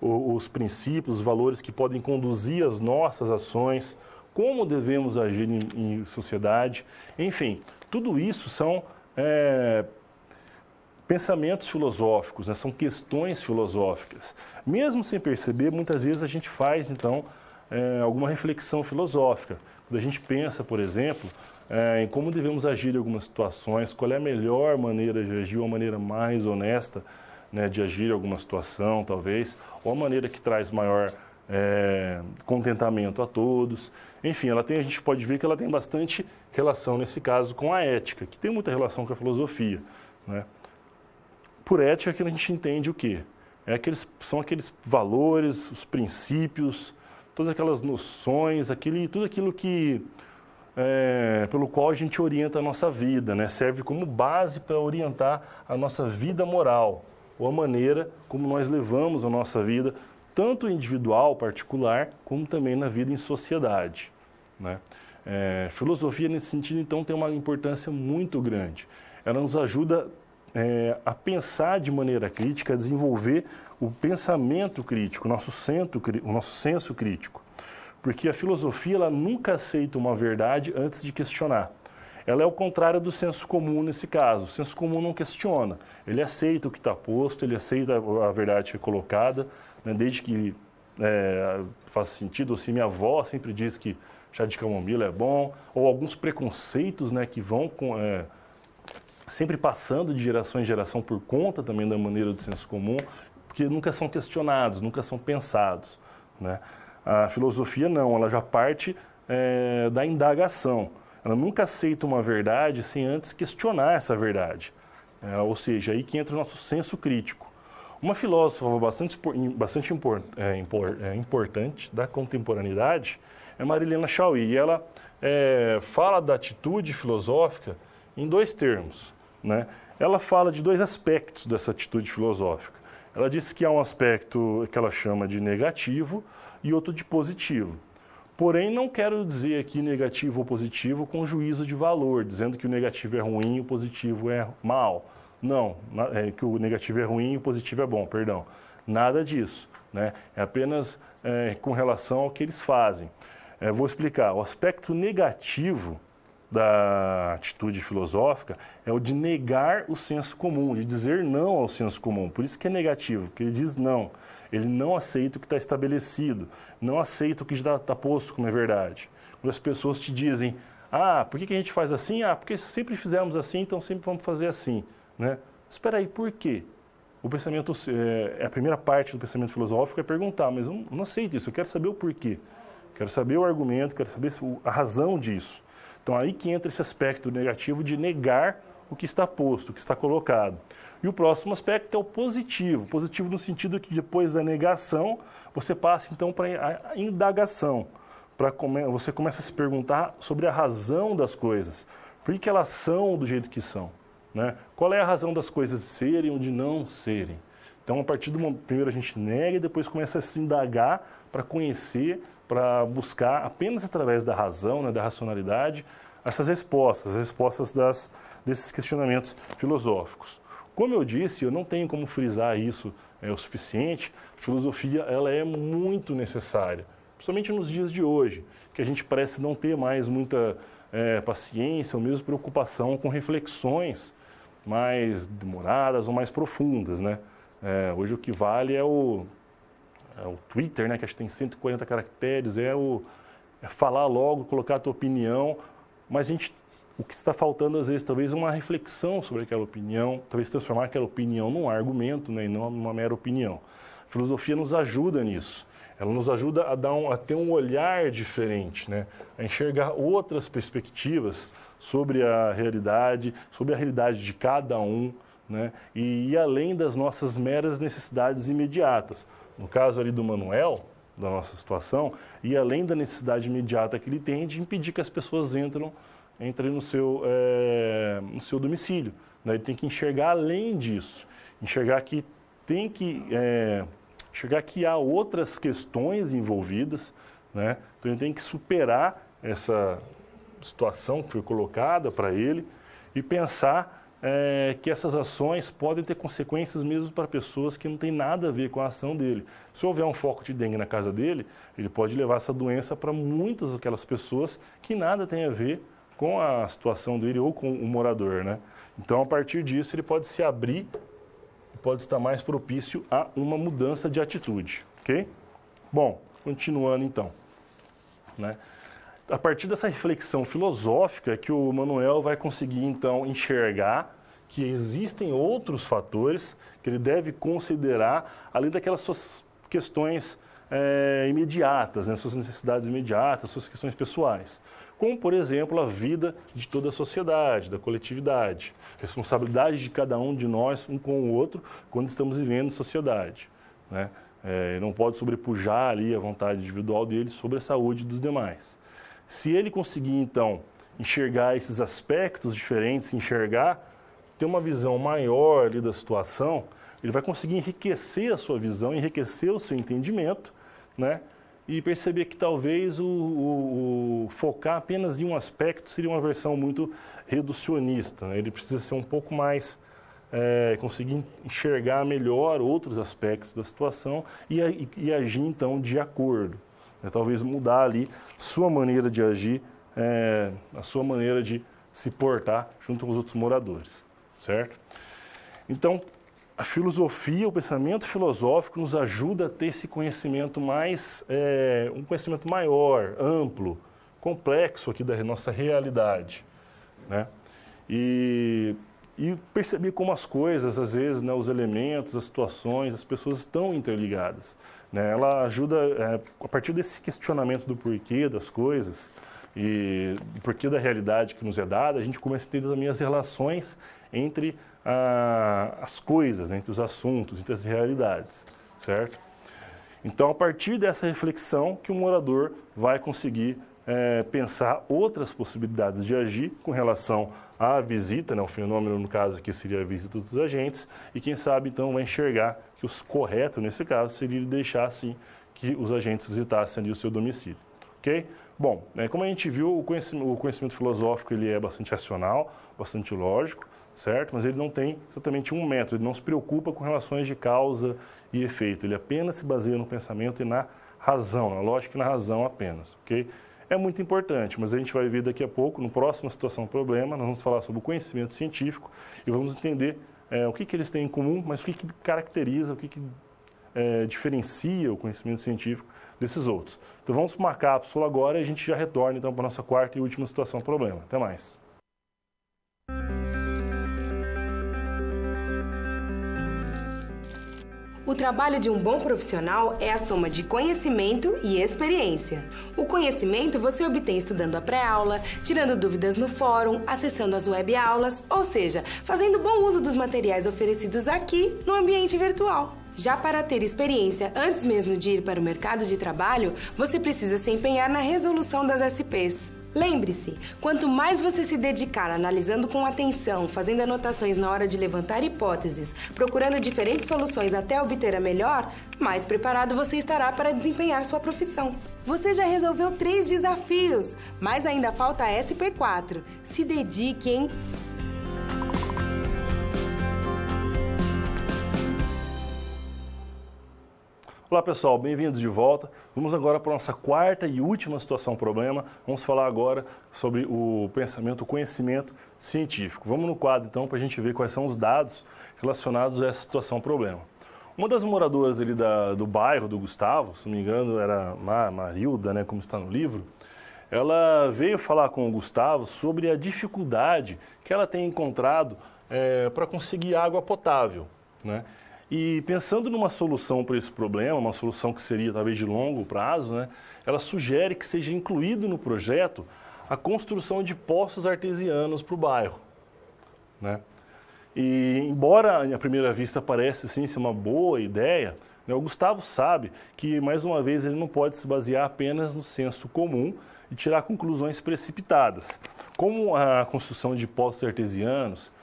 Speaker 1: os princípios, os valores que podem conduzir as nossas ações, como devemos agir em sociedade. Enfim, tudo isso são pensamentos filosóficos, né? São questões filosóficas. Mesmo sem perceber, muitas vezes a gente faz, então, alguma reflexão filosófica. Quando a gente pensa, por exemplo, em como devemos agir em algumas situações, qual é a melhor maneira de agir, uma maneira mais honesta, né, de agir em alguma situação, talvez, ou a maneira que traz maior contentamento a todos. Enfim, a gente pode ver que ela tem bastante relação, nesse caso, com a ética, que tem muita relação com a filosofia, né? Por ética que a gente entende o quê? São aqueles valores, os princípios, todas aquelas noções, tudo aquilo que pelo qual a gente orienta a nossa vida, né? Serve como base para orientar a nossa vida moral, ou a maneira como nós levamos a nossa vida, tanto individual, particular, como também na vida em sociedade, né? Filosofia, nesse sentido, então, tem uma importância muito grande. Ela nos ajuda a pensar de maneira crítica, a desenvolver o pensamento crítico, o nosso senso crítico. Porque a filosofia, ela nunca aceita uma verdade antes de questionar. Ela é o contrário do senso comum nesse caso. O senso comum não questiona. Ele aceita o que está posto, ele aceita a verdade que é colocada, né, desde que faça sentido. Ou se minha avó sempre diz que chá de camomila é bom, ou alguns preconceitos, né, que vão sempre passando de geração em geração por conta também da maneira do senso comum, porque nunca são questionados, nunca são pensados, né? A filosofia não, ela já parte da indagação. Ela nunca aceita uma verdade sem antes questionar essa verdade. Ou seja, aí que entra o nosso senso crítico. Uma filósofa bastante importante da contemporaneidade é Marilena Chauí. E ela fala da atitude filosófica em dois termos, né? Ela fala de dois aspectos dessa atitude filosófica. Ela diz que há um aspecto que ela chama de negativo e outro de positivo. Porém, não quero dizer aqui negativo ou positivo com juízo de valor, dizendo que o negativo é ruim e o positivo é mal. Não, que o negativo é ruim e o positivo é bom, perdão. Nada disso, né? É apenas com relação ao que eles fazem. Vou explicar. O aspecto negativo da atitude filosófica é o de negar o senso comum, de dizer não ao senso comum. Por isso que é negativo, porque ele diz não. Ele não aceita o que está estabelecido, não aceita o que já está posto como é verdade. Quando as pessoas te dizem, por que a gente faz assim? Porque sempre fizemos assim, então sempre vamos fazer assim, né? Espera aí, por quê? O pensamento, a primeira parte do pensamento filosófico é perguntar, mas eu não aceito isso, eu quero saber o porquê. Quero saber o argumento, quero saber a razão disso. Então, aí que entra esse aspecto negativo de negar o que está posto, o que está colocado. E o próximo aspecto é o positivo. Positivo no sentido que depois da negação, você passa então para a indagação. Você começa a se perguntar sobre a razão das coisas. Por que elas são do jeito que são? Né? Qual é a razão das coisas serem ou de não serem? Então, a partir do momento, primeiro a gente nega e depois começa a se indagar para conhecer, para buscar, apenas através da razão, né, da racionalidade, essas respostas, as respostas desses questionamentos filosóficos. Como eu disse, eu não tenho como frisar isso o suficiente, a filosofia ela é muito necessária, principalmente nos dias de hoje, que a gente parece não ter mais muita paciência ou mesmo preocupação com reflexões mais demoradas ou mais profundas, né? Hoje o que vale é o Twitter, né, que acho que tem 140 caracteres, é falar logo, colocar a tua opinião, mas o que está faltando às vezes talvez é uma reflexão sobre aquela opinião, talvez transformar aquela opinião num argumento, né, e não numa mera opinião. A filosofia nos ajuda nisso, ela nos ajuda a ter um olhar diferente, né, a enxergar outras perspectivas sobre a realidade de cada um, né, e ir além das nossas meras necessidades imediatas. No caso ali do Manuel, da nossa situação, ir além da necessidade imediata que ele tem de impedir que as pessoas entrem no seu domicílio. Né? Ele tem que enxergar além disso, enxergar que há outras questões envolvidas, né? Então ele tem que superar essa situação que foi colocada para ele e pensar que essas ações podem ter consequências mesmo para pessoas que não têm nada a ver com a ação dele. Se houver um foco de dengue na casa dele, ele pode levar essa doença para muitas daquelas pessoas que nada tem a ver com a situação dele ou com o morador, né? Então, a partir disso, ele pode se abrir e pode estar mais propício a uma mudança de atitude, ok? Bom, continuando então, né? A partir dessa reflexão filosófica é que o Manuel vai conseguir, então, enxergar que existem outros fatores que ele deve considerar, além daquelas suas questões imediatas, né, suas necessidades imediatas, suas questões pessoais. Como, por exemplo, a vida de toda a sociedade, da coletividade, responsabilidade de cada um de nós, um com o outro, quando estamos vivendo em sociedade, né? Não pode sobrepujar ali a vontade individual dele sobre a saúde dos demais. Se ele conseguir, então, enxergar esses aspectos diferentes, ter uma visão maior ali da situação, ele vai conseguir enriquecer a sua visão, enriquecer o seu entendimento, né? E perceber que talvez o focar apenas em um aspecto seria uma versão muito reducionista, né? Ele precisa ser um pouco mais, conseguir enxergar melhor outros aspectos da situação e agir, então, de acordo. Talvez mudar ali sua maneira de agir, a sua maneira de se portar junto com os outros moradores, certo? Então, a filosofia, o pensamento filosófico nos ajuda a ter esse conhecimento um conhecimento maior, amplo, complexo aqui da nossa realidade, né? E perceber como as coisas, às vezes, né, os elementos, as situações, as pessoas estão interligadas, né? Ela ajuda, a partir desse questionamento do porquê das coisas e do porquê da realidade que nos é dada, a gente começa a ter também as relações entre as coisas, né, entre os assuntos, entre as realidades, certo? Então, a partir dessa reflexão que o morador vai conseguir pensar outras possibilidades de agir com relação à visita, né, o fenômeno, no caso aqui, seria a visita dos agentes, e quem sabe, então, vai enxergar que o correto, nesse caso, seria deixar, assim, que os agentes visitassem ali o seu domicílio, ok? Bom, como a gente viu, o conhecimento filosófico ele é bastante racional, bastante lógico, certo? Mas ele não tem exatamente um método, ele não se preocupa com relações de causa e efeito, ele apenas se baseia no pensamento e na razão, na lógica e na razão apenas, ok? É muito importante, mas a gente vai ver daqui a pouco, no próximo Situação Problema, nós vamos falar sobre o conhecimento científico e vamos entender o que eles têm em comum, mas o que caracteriza, o que diferencia o conhecimento científico desses outros. Então vamos para uma cápsula agora e a gente já retorna então para a nossa quarta e última Situação Problema. Até mais.
Speaker 7: O trabalho de um bom profissional é a soma de conhecimento e experiência. O conhecimento você obtém estudando a pré-aula, tirando dúvidas no fórum, acessando as web-aulas, ou seja, fazendo bom uso dos materiais oferecidos aqui no ambiente virtual. Já para ter experiência antes mesmo de ir para o mercado de trabalho, você precisa se empenhar na resolução das SPs. Lembre-se, quanto mais você se dedicar analisando com atenção, fazendo anotações na hora de levantar hipóteses, procurando diferentes soluções até obter a melhor, mais preparado você estará para desempenhar sua profissão. Você já resolveu 3 desafios, mas ainda falta a SP4. Se dedique, hein?
Speaker 1: Olá pessoal, bem-vindos de volta. Vamos agora para a nossa quarta e última situação-problema. Vamos falar agora sobre o pensamento, o conhecimento científico. Vamos no quadro então para a gente ver quais são os dados relacionados a essa situação-problema. Uma das moradoras ali do bairro do Gustavo, se não me engano era Marilda, né, como está no livro, ela veio falar com o Gustavo sobre a dificuldade que ela tem encontrado para conseguir água potável, né? E pensando numa solução para esse problema, uma solução que seria talvez de longo prazo, né, ela sugere que seja incluído no projeto a construção de poços artesianos para o bairro, né? E embora à primeira vista pareça sim ser uma boa ideia, né, o Gustavo sabe que, mais uma vez, ele não pode se basear apenas no senso comum e tirar conclusões precipitadas. Como a construção de poços artesianos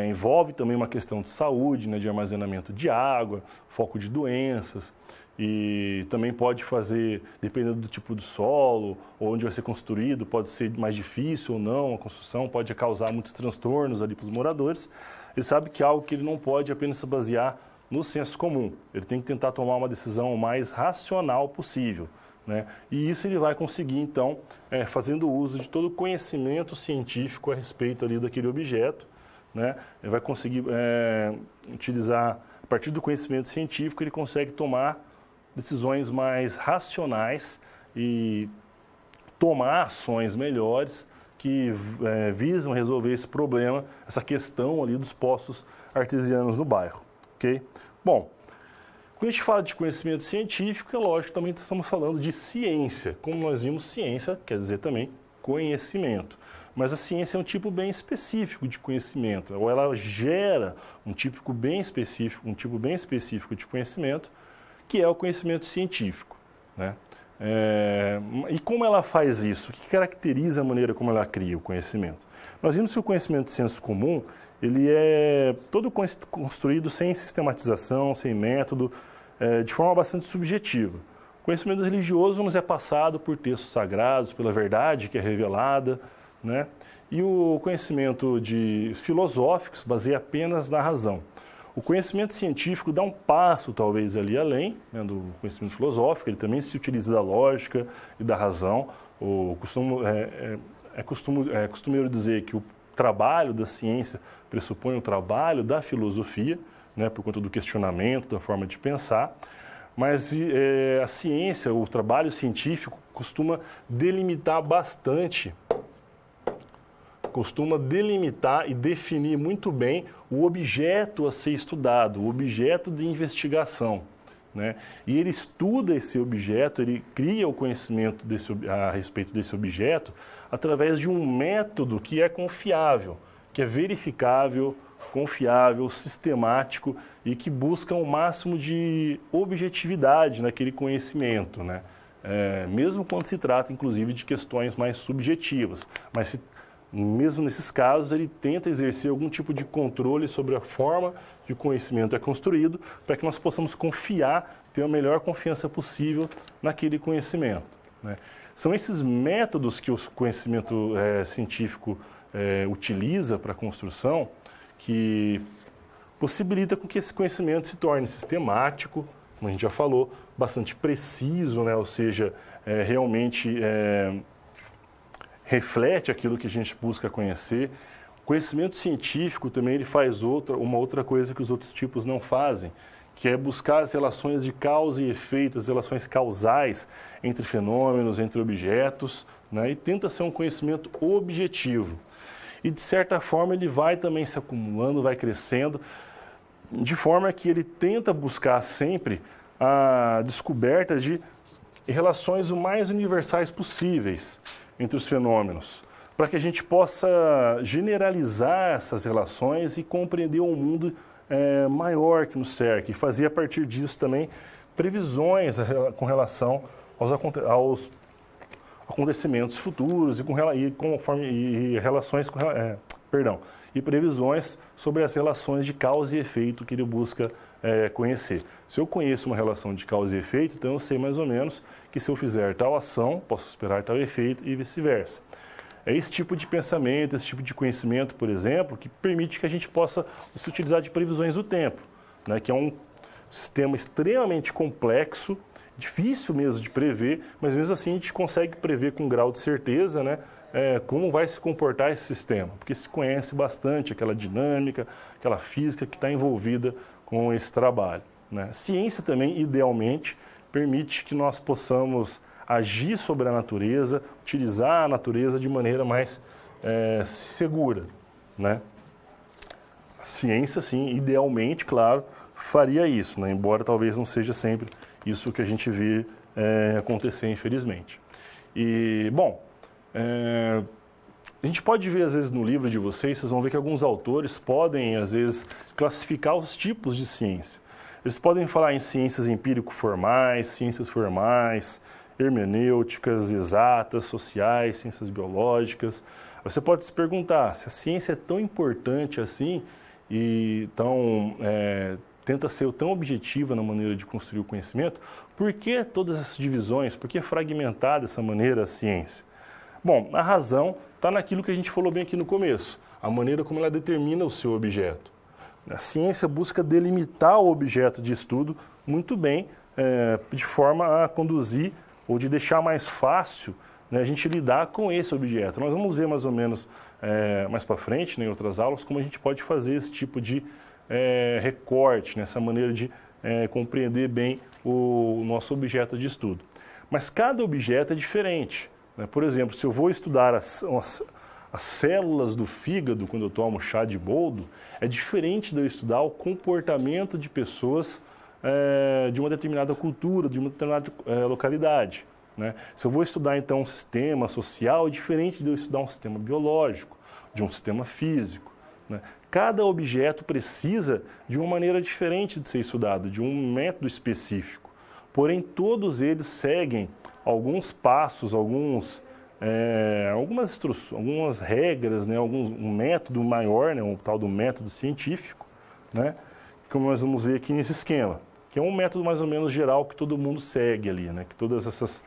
Speaker 1: envolve também uma questão de saúde, né, de armazenamento de água, foco de doenças, e também pode fazer, dependendo do tipo de solo, ou onde vai ser construído, pode ser mais difícil ou não, a construção pode causar muitos transtornos ali para os moradores. Ele sabe que é algo que ele não pode apenas se basear no senso comum, ele tem que tentar tomar uma decisão o mais racional possível, né? E isso ele vai conseguir, então, fazendo uso de todo o conhecimento científico a respeito ali daquele objeto, né? Ele vai conseguir utilizar, a partir do conhecimento científico, ele consegue tomar decisões mais racionais e tomar ações melhores que visam resolver esse problema, essa questão ali dos poços artesianos no bairro, ok? Bom, quando a gente fala de conhecimento científico, é lógico que também estamos falando de ciência. Como nós vimos, ciência quer dizer também conhecimento. Mas a ciência é um tipo bem específico de conhecimento, ou ela gera um tipo bem específico de conhecimento, que é o conhecimento científico, né? E como ela faz isso? O que caracteriza a maneira como ela cria o conhecimento? Nós vimos que o conhecimento de senso comum, ele é todo construído sem sistematização, sem método, de forma bastante subjetiva. O conhecimento religioso nos é passado por textos sagrados, pela verdade que é revelada, né? E o conhecimento filosófico se baseia apenas na razão. O conhecimento científico dá um passo, talvez, ali além, né, do conhecimento filosófico, ele também se utiliza da lógica e da razão. É costumeiro dizer que o trabalho da ciência pressupõe o trabalho da filosofia, né, por conta do questionamento, da forma de pensar. Mas a ciência, o trabalho científico, costuma delimitar e definir muito bem o objeto a ser estudado, o objeto de investigação, né? E ele estuda esse objeto, ele cria o conhecimento a respeito desse objeto através de um método que é confiável, que é verificável, confiável, sistemático e que busca o máximo de objetividade naquele conhecimento, né? Mesmo quando se trata, inclusive, de questões mais subjetivas, mas mesmo nesses casos, ele tenta exercer algum tipo de controle sobre a forma que o conhecimento é construído, para que nós possamos confiar, ter a melhor confiança possível naquele conhecimento, né? São esses métodos que o conhecimento científico utiliza para a construção que possibilita com que esse conhecimento se torne sistemático, como a gente já falou, bastante preciso, né? Ou seja, realmente reflete aquilo que a gente busca conhecer. O conhecimento científico também ele faz uma outra coisa que os outros tipos não fazem, que é buscar as relações de causa e efeito, as relações causais entre fenômenos, entre objetos, né? E tenta ser um conhecimento objetivo. E, de certa forma, ele vai também se acumulando, vai crescendo, de forma que ele tenta buscar sempre a descoberta de relações o mais universais possíveis entre os fenômenos, para que a gente possa generalizar essas relações e compreender um mundo maior que nos cerca, e fazer a partir disso também previsões com relação aos acontecimentos futuros e previsões sobre as relações de causa e efeito que ele busca conhecer. Se eu conheço uma relação de causa e efeito, então eu sei mais ou menos que se eu fizer tal ação, posso esperar tal efeito e vice-versa. É esse tipo de pensamento, esse tipo de conhecimento, por exemplo, que permite que a gente possa se utilizar de previsões do tempo, né, que é um sistema extremamente complexo, difícil mesmo de prever, mas mesmo assim a gente consegue prever com um grau de certeza, né, como vai se comportar esse sistema, porque se conhece bastante aquela dinâmica, aquela física que está envolvida com esse trabalho, né. Ciência também, idealmente, permite que nós possamos agir sobre a natureza, utilizar a natureza de maneira mais segura, né? A ciência, sim, idealmente, claro, faria isso, né? Embora talvez não seja sempre isso que a gente vê acontecer, infelizmente. E, bom, a gente pode ver, às vezes, no livro de vocês vão ver que alguns autores podem, às vezes, classificar os tipos de ciência. Eles podem falar em ciências empírico-formais, ciências formais, hermenêuticas, exatas, sociais, ciências biológicas. Você pode se perguntar se a ciência é tão importante assim e tenta ser tão objetiva na maneira de construir o conhecimento, por que todas essas divisões, por que fragmentar dessa maneira a ciência? Bom, a razão está naquilo que a gente falou bem aqui no começo, a maneira como ela determina o seu objeto. A ciência busca delimitar o objeto de estudo muito bem, de forma a conduzir ou de deixar mais fácil, né, a gente lidar com esse objeto. Nós vamos ver mais ou menos mais para frente, né, em outras aulas, como a gente pode fazer esse tipo de recorte, né, essa maneira de compreender bem o nosso objeto de estudo. Mas cada objeto é diferente, né? Por exemplo, se eu vou estudar as células do fígado quando eu tomo chá de boldo, é diferente de eu estudar o comportamento de pessoas de uma determinada cultura, de uma determinada localidade, né? Se eu vou estudar, então, um sistema social, é diferente de eu estudar um sistema biológico, de um sistema físico, né? Cada objeto precisa de uma maneira diferente de ser estudado, de um método específico. Porém, todos eles seguem alguns passos, algumas instruções, algumas regras, né? Um método maior, né? Um tal do método científico, né? Como nós vamos ver aqui nesse esquema, que é um método mais ou menos geral que todo mundo segue ali, né? Que todas esses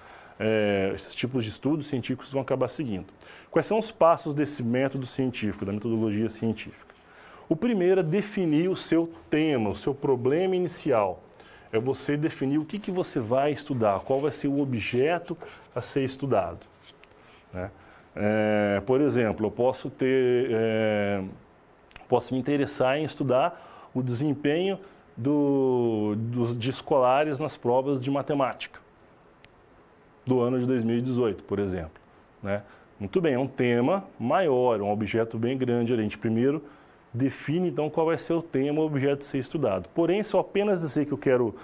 Speaker 1: tipos de estudos científicos vão acabar seguindo. Quais são os passos desse método científico, da metodologia científica? O primeiro é definir o seu tema, o seu problema inicial. É você definir o que você vai estudar, qual vai ser o objeto a ser estudado, né? Por exemplo, eu posso me interessar em estudar o desempenho de escolares nas provas de matemática do ano de 2018, por exemplo, né? Muito bem, é um tema maior, um objeto bem grande. A gente primeiro define, então, qual vai ser o tema, o objeto a ser estudado. Porém, se eu apenas dizer que eu quero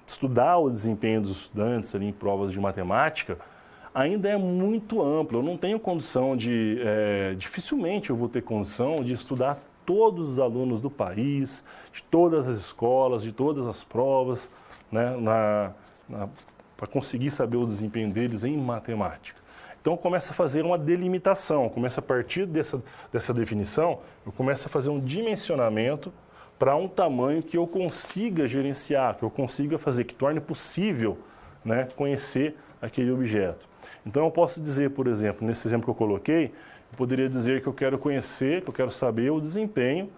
Speaker 1: estudar o desempenho dos estudantes ali em provas de matemática, ainda é muito amplo. Eu não tenho condição dificilmente eu vou ter condição de estudar todos os alunos do país, de todas as escolas, de todas as provas, né, para conseguir saber o desempenho deles em matemática. Então, começa a fazer uma delimitação, começa a partir dessa definição, eu começo a fazer um dimensionamento para um tamanho que eu consiga gerenciar, que eu consiga fazer, que torne possível, né, conhecer aquele objeto. Então, eu posso dizer, por exemplo, nesse exemplo que eu coloquei, eu poderia dizer que eu quero conhecer, que eu quero saber o desempenho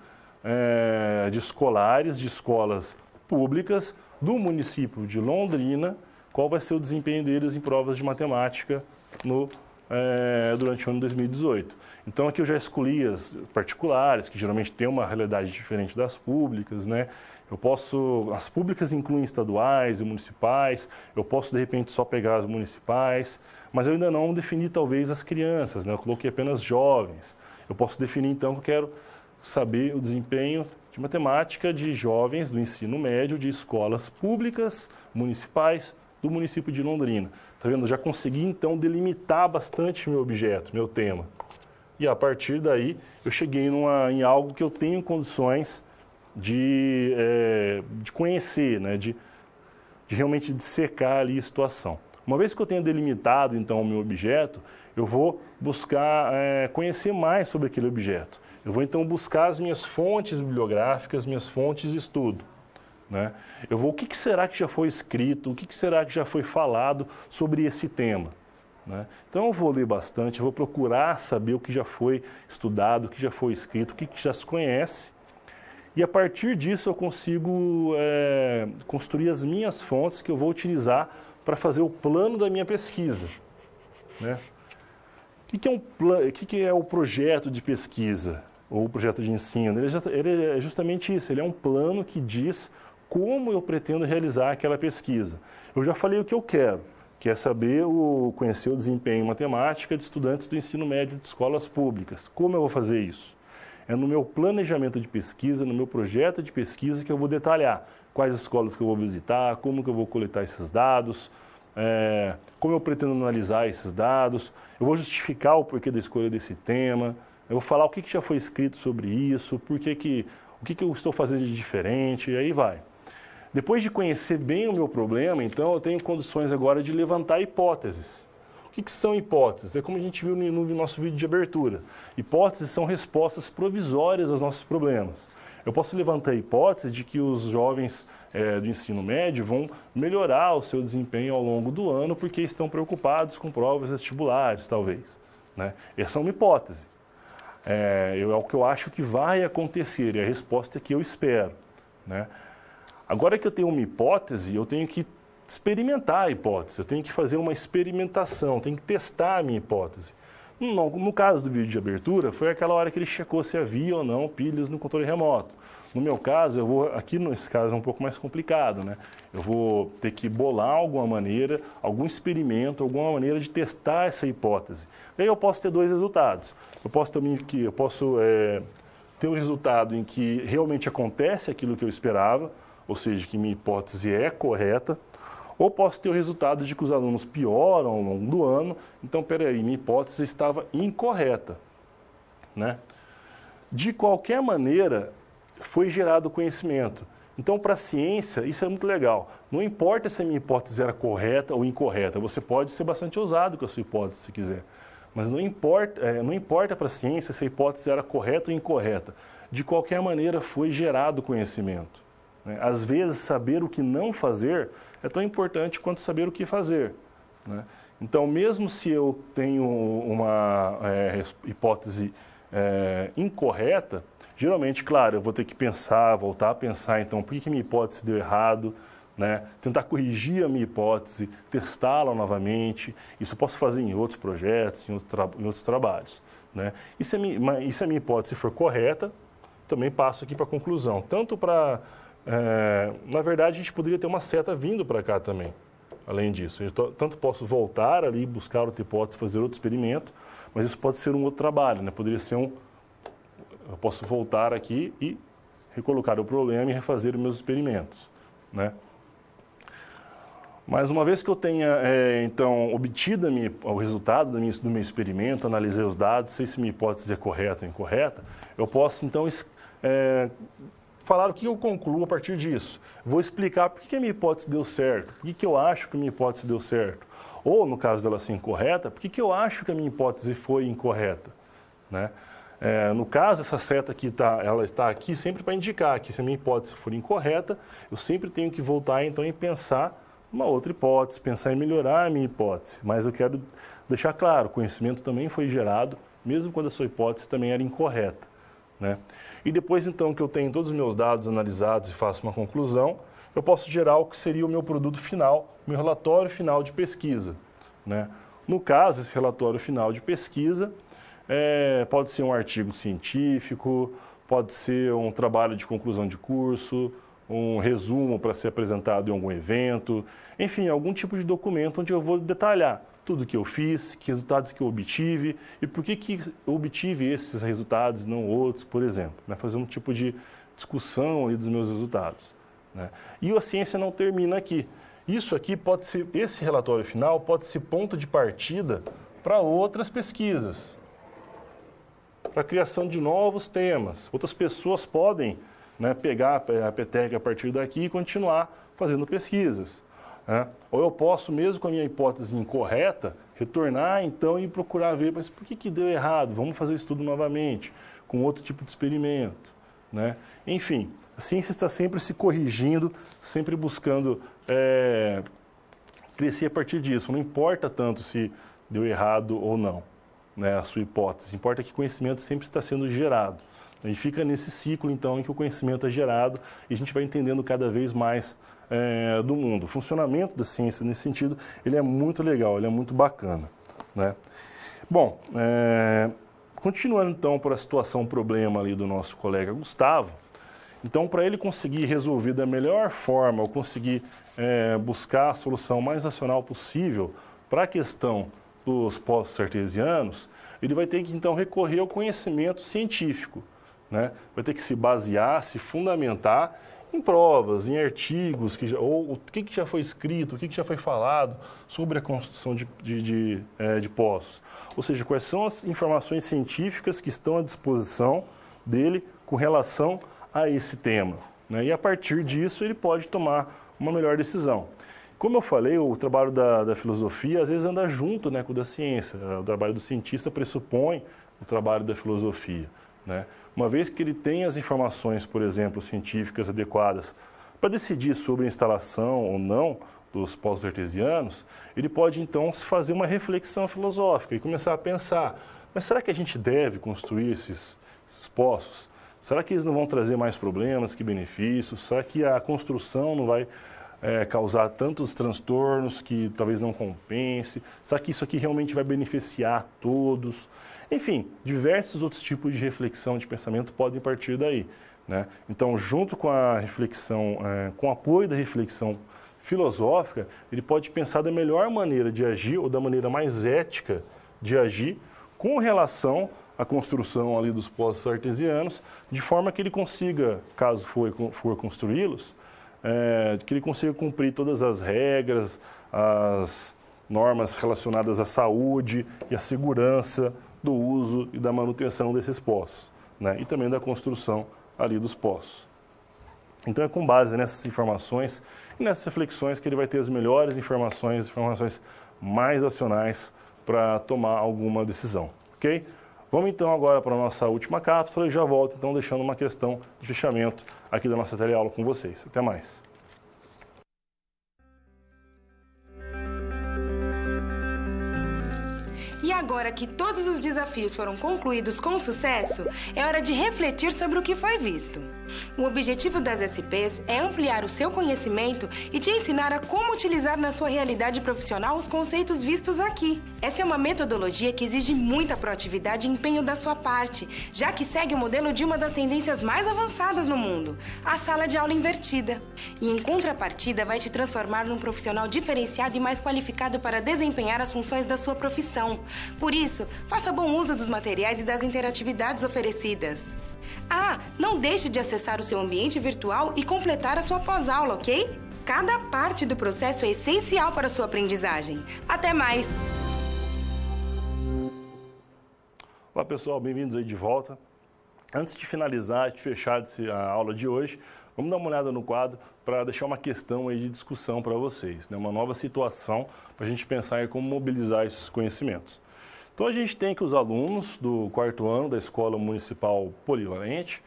Speaker 1: de escolares, de escolas públicas do município de Londrina, qual vai ser o desempenho deles em provas de matemática durante o ano de 2018. Então, aqui eu já escolhi as particulares, que geralmente têm uma realidade diferente das públicas, né? As públicas incluem estaduais e municipais, eu posso, de repente, só pegar as municipais, mas eu ainda não defini, talvez, as crianças, né? Eu coloquei apenas jovens. Eu posso definir, então, que eu quero saber o desempenho de matemática de jovens do ensino médio de escolas públicas municipais do município de Londrina. Tá vendo? Eu já consegui, então, delimitar bastante meu objeto, meu tema. E, a partir daí, eu cheguei em algo que eu tenho condições de conhecer, né? de realmente dissecar ali a situação. Uma vez que eu tenha delimitado, então, o meu objeto, eu vou buscar conhecer mais sobre aquele objeto. Eu vou, então, buscar as minhas fontes bibliográficas, minhas fontes de estudo. Né? O que será que já foi escrito, o que será que já foi falado sobre esse tema? Né? Então, eu vou ler bastante, eu vou procurar saber o que já foi estudado, o que já foi escrito, o que já se conhece. E, a partir disso, eu consigo construir as minhas fontes que eu vou utilizar para fazer o plano da minha pesquisa. Né? O que é o projeto de pesquisa ou o projeto de ensino? Ele é justamente isso, ele é um plano que diz como eu pretendo realizar aquela pesquisa. Eu já falei o que eu quero, que é conhecer o desempenho em matemática de estudantes do ensino médio de escolas públicas. Como eu vou fazer isso? É no meu planejamento de pesquisa, no meu projeto de pesquisa que eu vou detalhar quais escolas que eu vou visitar, como que eu vou coletar esses dados, como eu pretendo analisar esses dados, eu vou justificar o porquê da escolha desse tema, eu vou falar o que já foi escrito sobre isso, o que eu estou fazendo de diferente, e aí vai. Depois de conhecer bem o meu problema, então eu tenho condições agora de levantar hipóteses. O que são hipóteses? É como a gente viu no nosso vídeo de abertura. Hipóteses são respostas provisórias aos nossos problemas. Eu posso levantar a hipótese de que os jovens do ensino médio vão melhorar o seu desempenho ao longo do ano porque estão preocupados com provas vestibulares, talvez. Né? Essa é uma hipótese. É o que eu acho que vai acontecer, é a resposta que eu espero. Né? Agora que eu tenho uma hipótese, eu tenho que experimentar a hipótese, eu tenho que fazer uma experimentação, tenho que testar a minha hipótese. No caso do vídeo de abertura, foi aquela hora que ele checou se havia ou não pilhas no controle remoto. No meu caso, aqui nesse caso é um pouco mais complicado, né? Eu vou ter que bolar alguma maneira, algum experimento, alguma maneira de testar essa hipótese. Aí eu posso ter dois resultados. Eu posso ter um resultado em que realmente acontece aquilo que eu esperava, ou seja, que minha hipótese é correta, ou posso ter o resultado de que os alunos pioram ao longo do ano, então, peraí, minha hipótese estava incorreta. Né? De qualquer maneira, foi gerado conhecimento. Então, para a ciência, isso é muito legal. Não importa se a minha hipótese era correta ou incorreta, você pode ser bastante ousado com a sua hipótese, se quiser. Mas não importa para a ciência se a hipótese era correta ou incorreta. De qualquer maneira, foi gerado conhecimento. Né? Às vezes, saber o que não fazer é tão importante quanto saber o que fazer. Né? Então, mesmo se eu tenho uma hipótese incorreta, geralmente, claro, eu vou ter que voltar a pensar, então, por que minha hipótese deu errado, né? Tentar corrigir a minha hipótese, testá-la novamente. Isso eu posso fazer em outros projetos, em outros trabalhos. Né? E se a minha hipótese for correta, também passo aqui para a conclusão. Tanto para... na verdade, a gente poderia ter uma seta vindo para cá também, além disso. Tanto posso voltar ali, buscar outra hipótese, fazer outro experimento, mas isso pode ser um outro trabalho, né? Poderia ser eu posso voltar aqui e recolocar o problema e refazer os meus experimentos, né? Mas uma vez que eu tenha, então, obtido o resultado do meu experimento, analisei os dados, sei se minha hipótese é correta ou incorreta, eu posso, então, falar o que eu concluo a partir disso. Vou explicar por que a minha hipótese deu certo, por que eu acho que a minha hipótese deu certo. Ou, no caso dela ser incorreta, por que eu acho que a minha hipótese foi incorreta. Né? No caso, essa seta aqui ela está aqui sempre para indicar que se a minha hipótese for incorreta, eu sempre tenho que voltar então e pensar uma outra hipótese, pensar em melhorar a minha hipótese. Mas eu quero deixar claro, o conhecimento também foi gerado, mesmo quando a sua hipótese também era incorreta. Né? E depois, então, que eu tenho todos os meus dados analisados e faço uma conclusão, eu posso gerar o que seria o meu produto final, meu relatório final de pesquisa. Né? No caso, esse relatório final de pesquisa pode ser um artigo científico, pode ser um trabalho de conclusão de curso, um resumo para ser apresentado em algum evento, enfim, algum tipo de documento onde eu vou detalhar tudo que eu fiz, que resultados que eu obtive e por que eu obtive esses resultados e não outros, por exemplo. Né? Fazer um tipo de discussão ali dos meus resultados. Né? E a ciência não termina aqui. Isso aqui pode ser, esse relatório final pode ser ponto de partida para outras pesquisas, para a criação de novos temas. Outras pessoas podem, né, pegar a peteca a partir daqui e continuar fazendo pesquisas. Né? Ou eu posso, mesmo com a minha hipótese incorreta, retornar então e procurar ver, mas por que deu errado? Vamos fazer o estudo novamente, com outro tipo de experimento. Né? Enfim, a ciência está sempre se corrigindo, sempre buscando crescer a partir disso. Não importa tanto se deu errado ou não, né, a sua hipótese. Importa que conhecimento sempre está sendo gerado. E fica nesse ciclo, então, em que o conhecimento é gerado e a gente vai entendendo cada vez mais do mundo. O funcionamento da ciência, nesse sentido, ele é muito legal, ele é muito bacana. Né? Bom, continuando, então, por a situação problema ali do nosso colega Gustavo, então, para ele conseguir resolver da melhor forma, ou conseguir buscar a solução mais racional possível para a questão dos poços artesianos, ele vai ter que, então, recorrer ao conhecimento científico. Né? Vai ter que se basear, se fundamentar em provas, em artigos, ou o que já foi escrito, o que já foi falado sobre a construção de poços. Ou seja, quais são as informações científicas que estão à disposição dele com relação a esse tema. Né? E a partir disso ele pode tomar uma melhor decisão. Como eu falei, o trabalho da filosofia às vezes anda junto, né, com o da ciência. O trabalho do cientista pressupõe o trabalho da filosofia. Né? Uma vez que ele tem as informações, por exemplo, científicas adequadas para decidir sobre a instalação ou não dos poços artesianos, ele pode então fazer uma reflexão filosófica e começar a pensar, mas será que a gente deve construir esses poços? Será que eles não vão trazer mais problemas que benefícios? Será que a construção não vai causar tantos transtornos que talvez não compense? Será que isso aqui realmente vai beneficiar todos? Enfim, diversos outros tipos de reflexão, de pensamento podem partir daí. Né? Então, junto com a reflexão, com o apoio da reflexão filosófica, ele pode pensar da melhor maneira de agir ou da maneira mais ética de agir com relação à construção ali dos poços artesianos, de forma que ele consiga, caso for construí-los, que ele consiga cumprir todas as regras, as normas relacionadas à saúde e à segurança do uso e da manutenção desses poços, né? E também da construção ali dos poços. Então é com base nessas informações e nessas reflexões que ele vai ter as melhores informações mais racionais para tomar alguma decisão, ok? Vamos então agora para a nossa última cápsula e já volto então deixando uma questão de fechamento aqui da nossa teleaula com vocês. Até mais.
Speaker 7: E agora que todos os desafios foram concluídos com sucesso, é hora de refletir sobre o que foi visto. O objetivo das SPs é ampliar o seu conhecimento e te ensinar a como utilizar na sua realidade profissional os conceitos vistos aqui. Essa é uma metodologia que exige muita proatividade e empenho da sua parte, já que segue o modelo de uma das tendências mais avançadas no mundo, a sala de aula invertida. E em contrapartida, vai te transformar num profissional diferenciado e mais qualificado para desempenhar as funções da sua profissão. Por isso, faça bom uso dos materiais e das interatividades oferecidas. Ah, não deixe de acessar o seu ambiente virtual e completar a sua pós-aula, ok? Cada parte do processo é essencial para a sua aprendizagem. Até mais!
Speaker 1: Olá pessoal, bem-vindos aí de volta. Antes de finalizar, de fechar a aula de hoje, vamos dar uma olhada no quadro para deixar uma questão aí de discussão para vocês, né? Uma nova situação para a gente pensar em como mobilizar esses conhecimentos. Então a gente tem que os alunos do 4º ano da Escola Municipal Polivalente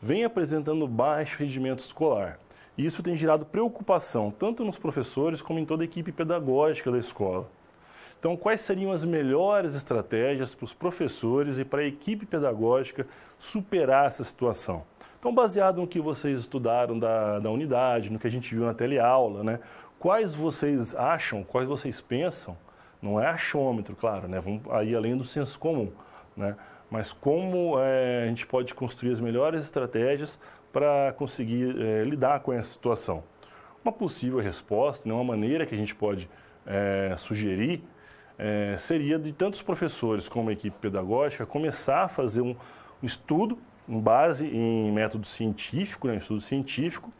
Speaker 1: vêm apresentando baixo rendimento escolar. E isso tem gerado preocupação tanto nos professores como em toda a equipe pedagógica da escola. Então, quais seriam as melhores estratégias para os professores e para a equipe pedagógica superar essa situação? Então, baseado no que vocês estudaram da unidade, no que a gente viu na teleaula, né? Quais vocês acham, quais vocês pensam, não é achômetro, claro, né? Vamos aí além do senso comum, né? Mas como a gente pode construir as melhores estratégias para conseguir lidar com essa situação? Uma possível resposta, né? Uma maneira que a gente pode sugerir seria de tantos professores como a equipe pedagógica começar a fazer um estudo com base em método científico, um estudo científico,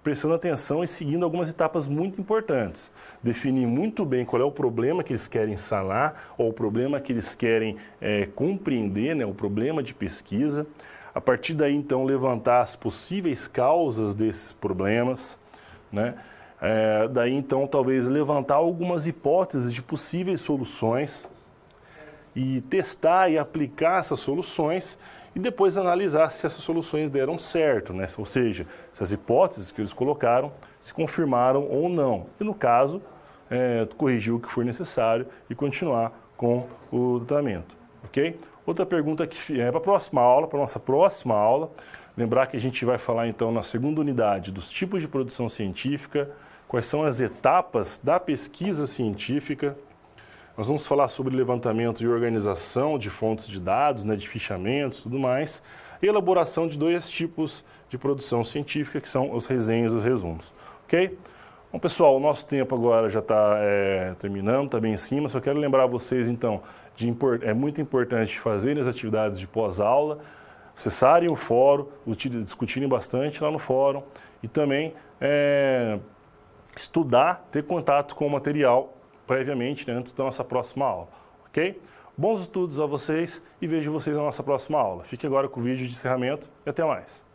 Speaker 1: prestando atenção e seguindo algumas etapas muito importantes. Definir muito bem qual é o problema que eles querem sanar ou o problema que eles querem compreender, né, o problema de pesquisa. A partir daí, então, levantar as possíveis causas desses problemas, né? Daí, então, talvez levantar algumas hipóteses de possíveis soluções e testar e aplicar essas soluções e depois analisar se essas soluções deram certo, né? Ou seja, se as hipóteses que eles colocaram se confirmaram ou não. E, no caso, corrigir o que for necessário e continuar com o tratamento, ok? Outra pergunta que é para a próxima aula, para a nossa próxima aula. Lembrar que a gente vai falar, então, na segunda unidade dos tipos de produção científica, quais são as etapas da pesquisa científica. Nós vamos falar sobre levantamento e organização de fontes de dados, né, de fichamentos e tudo mais, e elaboração de 2 tipos de produção científica, que são os resenhas e os resumos. Ok? Bom, pessoal, o nosso tempo agora já está terminando, está bem em cima. Só quero lembrar vocês, então, é muito importante fazerem as atividades de pós-aula, acessarem o fórum, discutirem bastante lá no fórum e também estudar, ter contato com o material previamente, né, antes da nossa próxima aula, ok? Bons estudos a vocês e vejo vocês na nossa próxima aula. Fique agora com o vídeo de encerramento e até mais.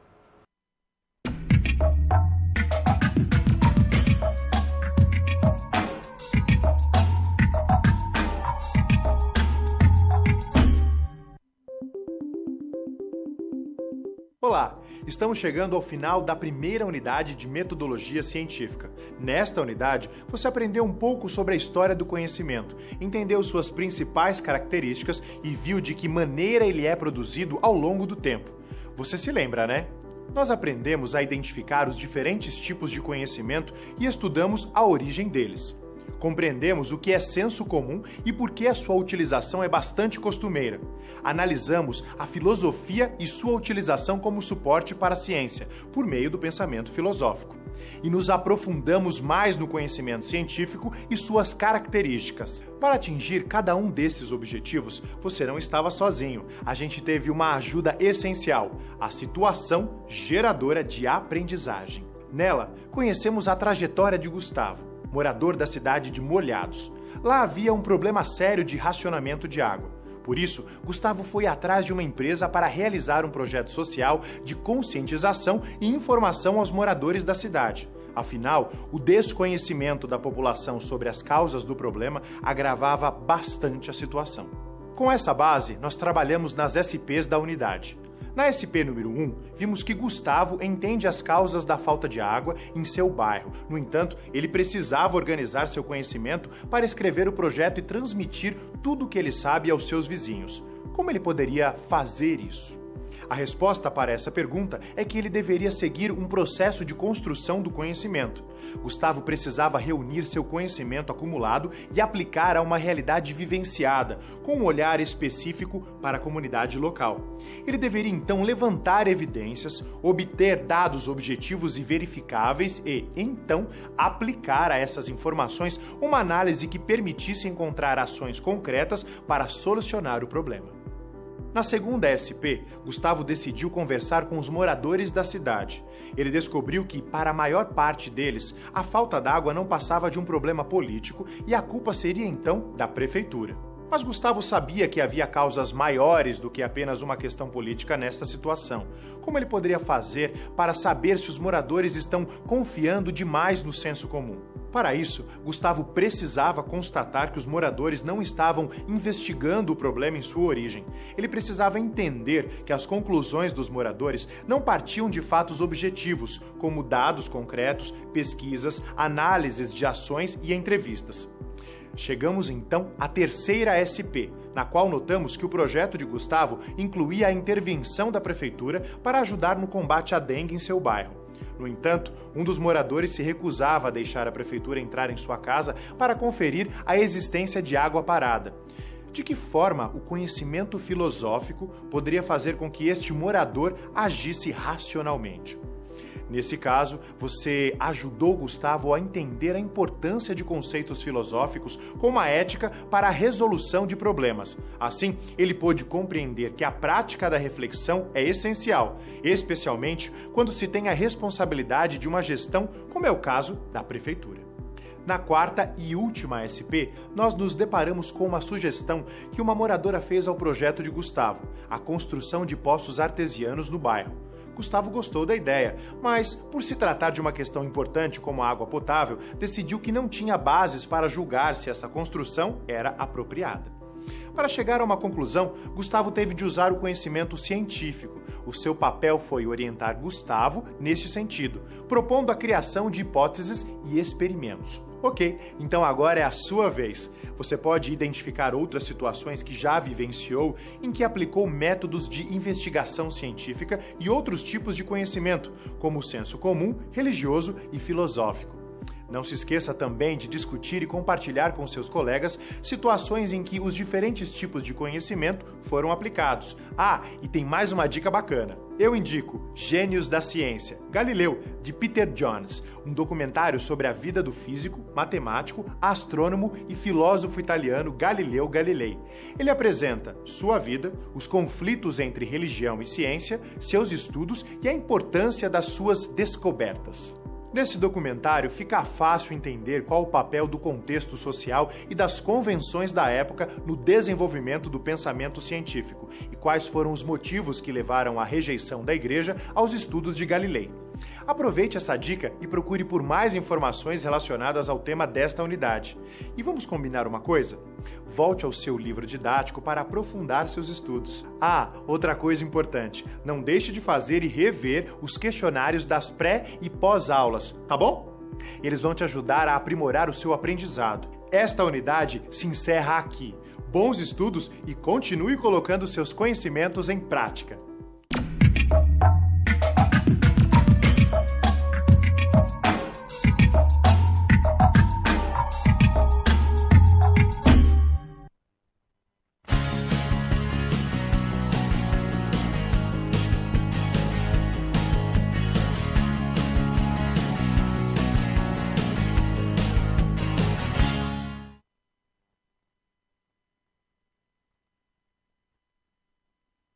Speaker 2: Olá, estamos chegando ao final da primeira unidade de metodologia científica. Nesta unidade, você aprendeu um pouco sobre a história do conhecimento, entendeu suas principais características e viu de que maneira ele é produzido ao longo do tempo. Você se lembra, né? Nós aprendemos a identificar os diferentes tipos de conhecimento e estudamos a origem deles. Compreendemos o que é senso comum e por que a sua utilização é bastante costumeira. Analisamos a filosofia e sua utilização como suporte para a ciência, por meio do pensamento filosófico. E nos aprofundamos mais no conhecimento científico e suas características. Para atingir cada um desses objetivos, você não estava sozinho. A gente teve uma ajuda essencial, a situação geradora de aprendizagem. Nela, conhecemos a trajetória de Gustavo, morador da cidade de Molhados. Lá havia um problema sério de racionamento de água. Por isso, Gustavo foi atrás de uma empresa para realizar um projeto social de conscientização e informação aos moradores da cidade. Afinal, o desconhecimento da população sobre as causas do problema agravava bastante a situação. Com essa base, nós trabalhamos nas SPs da unidade. Na SP número 1, vimos que Gustavo entende as causas da falta de água em seu bairro. No entanto, ele precisava organizar seu conhecimento para escrever o projeto e transmitir tudo o que ele sabe aos seus vizinhos. Como ele poderia fazer isso? A resposta para essa pergunta é que ele deveria seguir um processo de construção do conhecimento. Gustavo precisava reunir seu conhecimento acumulado e aplicar a uma realidade vivenciada, com um olhar específico para a comunidade local. Ele deveria então levantar evidências, obter dados objetivos e verificáveis e, então, aplicar a essas informações uma análise que permitisse encontrar ações concretas para solucionar o problema. Na segunda SP, Gustavo decidiu conversar com os moradores da cidade. Ele descobriu que, para a maior parte deles, a falta d'água não passava de um problema político e a culpa seria, então, da prefeitura. Mas Gustavo sabia que havia causas maiores do que apenas uma questão política nesta situação. Como ele poderia fazer para saber se os moradores estão confiando demais no senso comum? Para isso, Gustavo precisava constatar que os moradores não estavam investigando o problema em sua origem. Ele precisava entender que as conclusões dos moradores não partiam de fatos objetivos, como dados concretos, pesquisas, análises de ações e entrevistas. Chegamos então à terceira SP, na qual notamos que o projeto de Gustavo incluía a intervenção da prefeitura para ajudar no combate à dengue em seu bairro. No entanto, um dos moradores se recusava a deixar a prefeitura entrar em sua casa para conferir a existência de água parada. De que forma o conhecimento filosófico poderia fazer com que este morador agisse racionalmente? Nesse caso, você ajudou Gustavo a entender a importância de conceitos filosóficos como a ética para a resolução de problemas. Assim, ele pôde compreender que a prática da reflexão é essencial, especialmente quando se tem a responsabilidade de uma gestão, como é o caso da prefeitura. Na quarta e última SP, nós nos deparamos com uma sugestão que uma moradora fez ao projeto de Gustavo, a construção de poços artesianos no bairro. Gustavo gostou da ideia, mas, por se tratar de uma questão importante como a água potável, decidiu que não tinha bases para julgar se essa construção era apropriada. Para chegar a uma conclusão, Gustavo teve de usar o conhecimento científico. O seu papel foi orientar Gustavo neste sentido, propondo a criação de hipóteses e experimentos. Ok, então agora é a sua vez. Você pode identificar outras situações que já vivenciou em que aplicou métodos de investigação científica e outros tipos de conhecimento, como o senso comum, religioso e filosófico. Não se esqueça também de discutir e compartilhar com seus colegas situações em que os diferentes tipos de conhecimento foram aplicados. Ah, e tem mais uma dica bacana. Eu indico Gênios da Ciência, Galileu, de Peter Jones, um documentário sobre a vida do físico, matemático, astrônomo e filósofo italiano Galileu Galilei. Ele apresenta sua vida, os conflitos entre religião e ciência, seus estudos e a importância das suas descobertas. Nesse documentário fica fácil entender qual o papel do contexto social e das convenções da época no desenvolvimento do pensamento científico e quais foram os motivos que levaram à rejeição da Igreja aos estudos de Galilei. Aproveite essa dica e procure por mais informações relacionadas ao tema desta unidade. E vamos combinar uma coisa? Volte ao seu livro didático para aprofundar seus estudos. Ah, outra coisa importante, não deixe de fazer e rever os questionários das pré- e pós-aulas, tá bom? Eles vão te ajudar a aprimorar o seu aprendizado. Esta unidade se encerra aqui. Bons estudos e continue colocando seus conhecimentos em prática.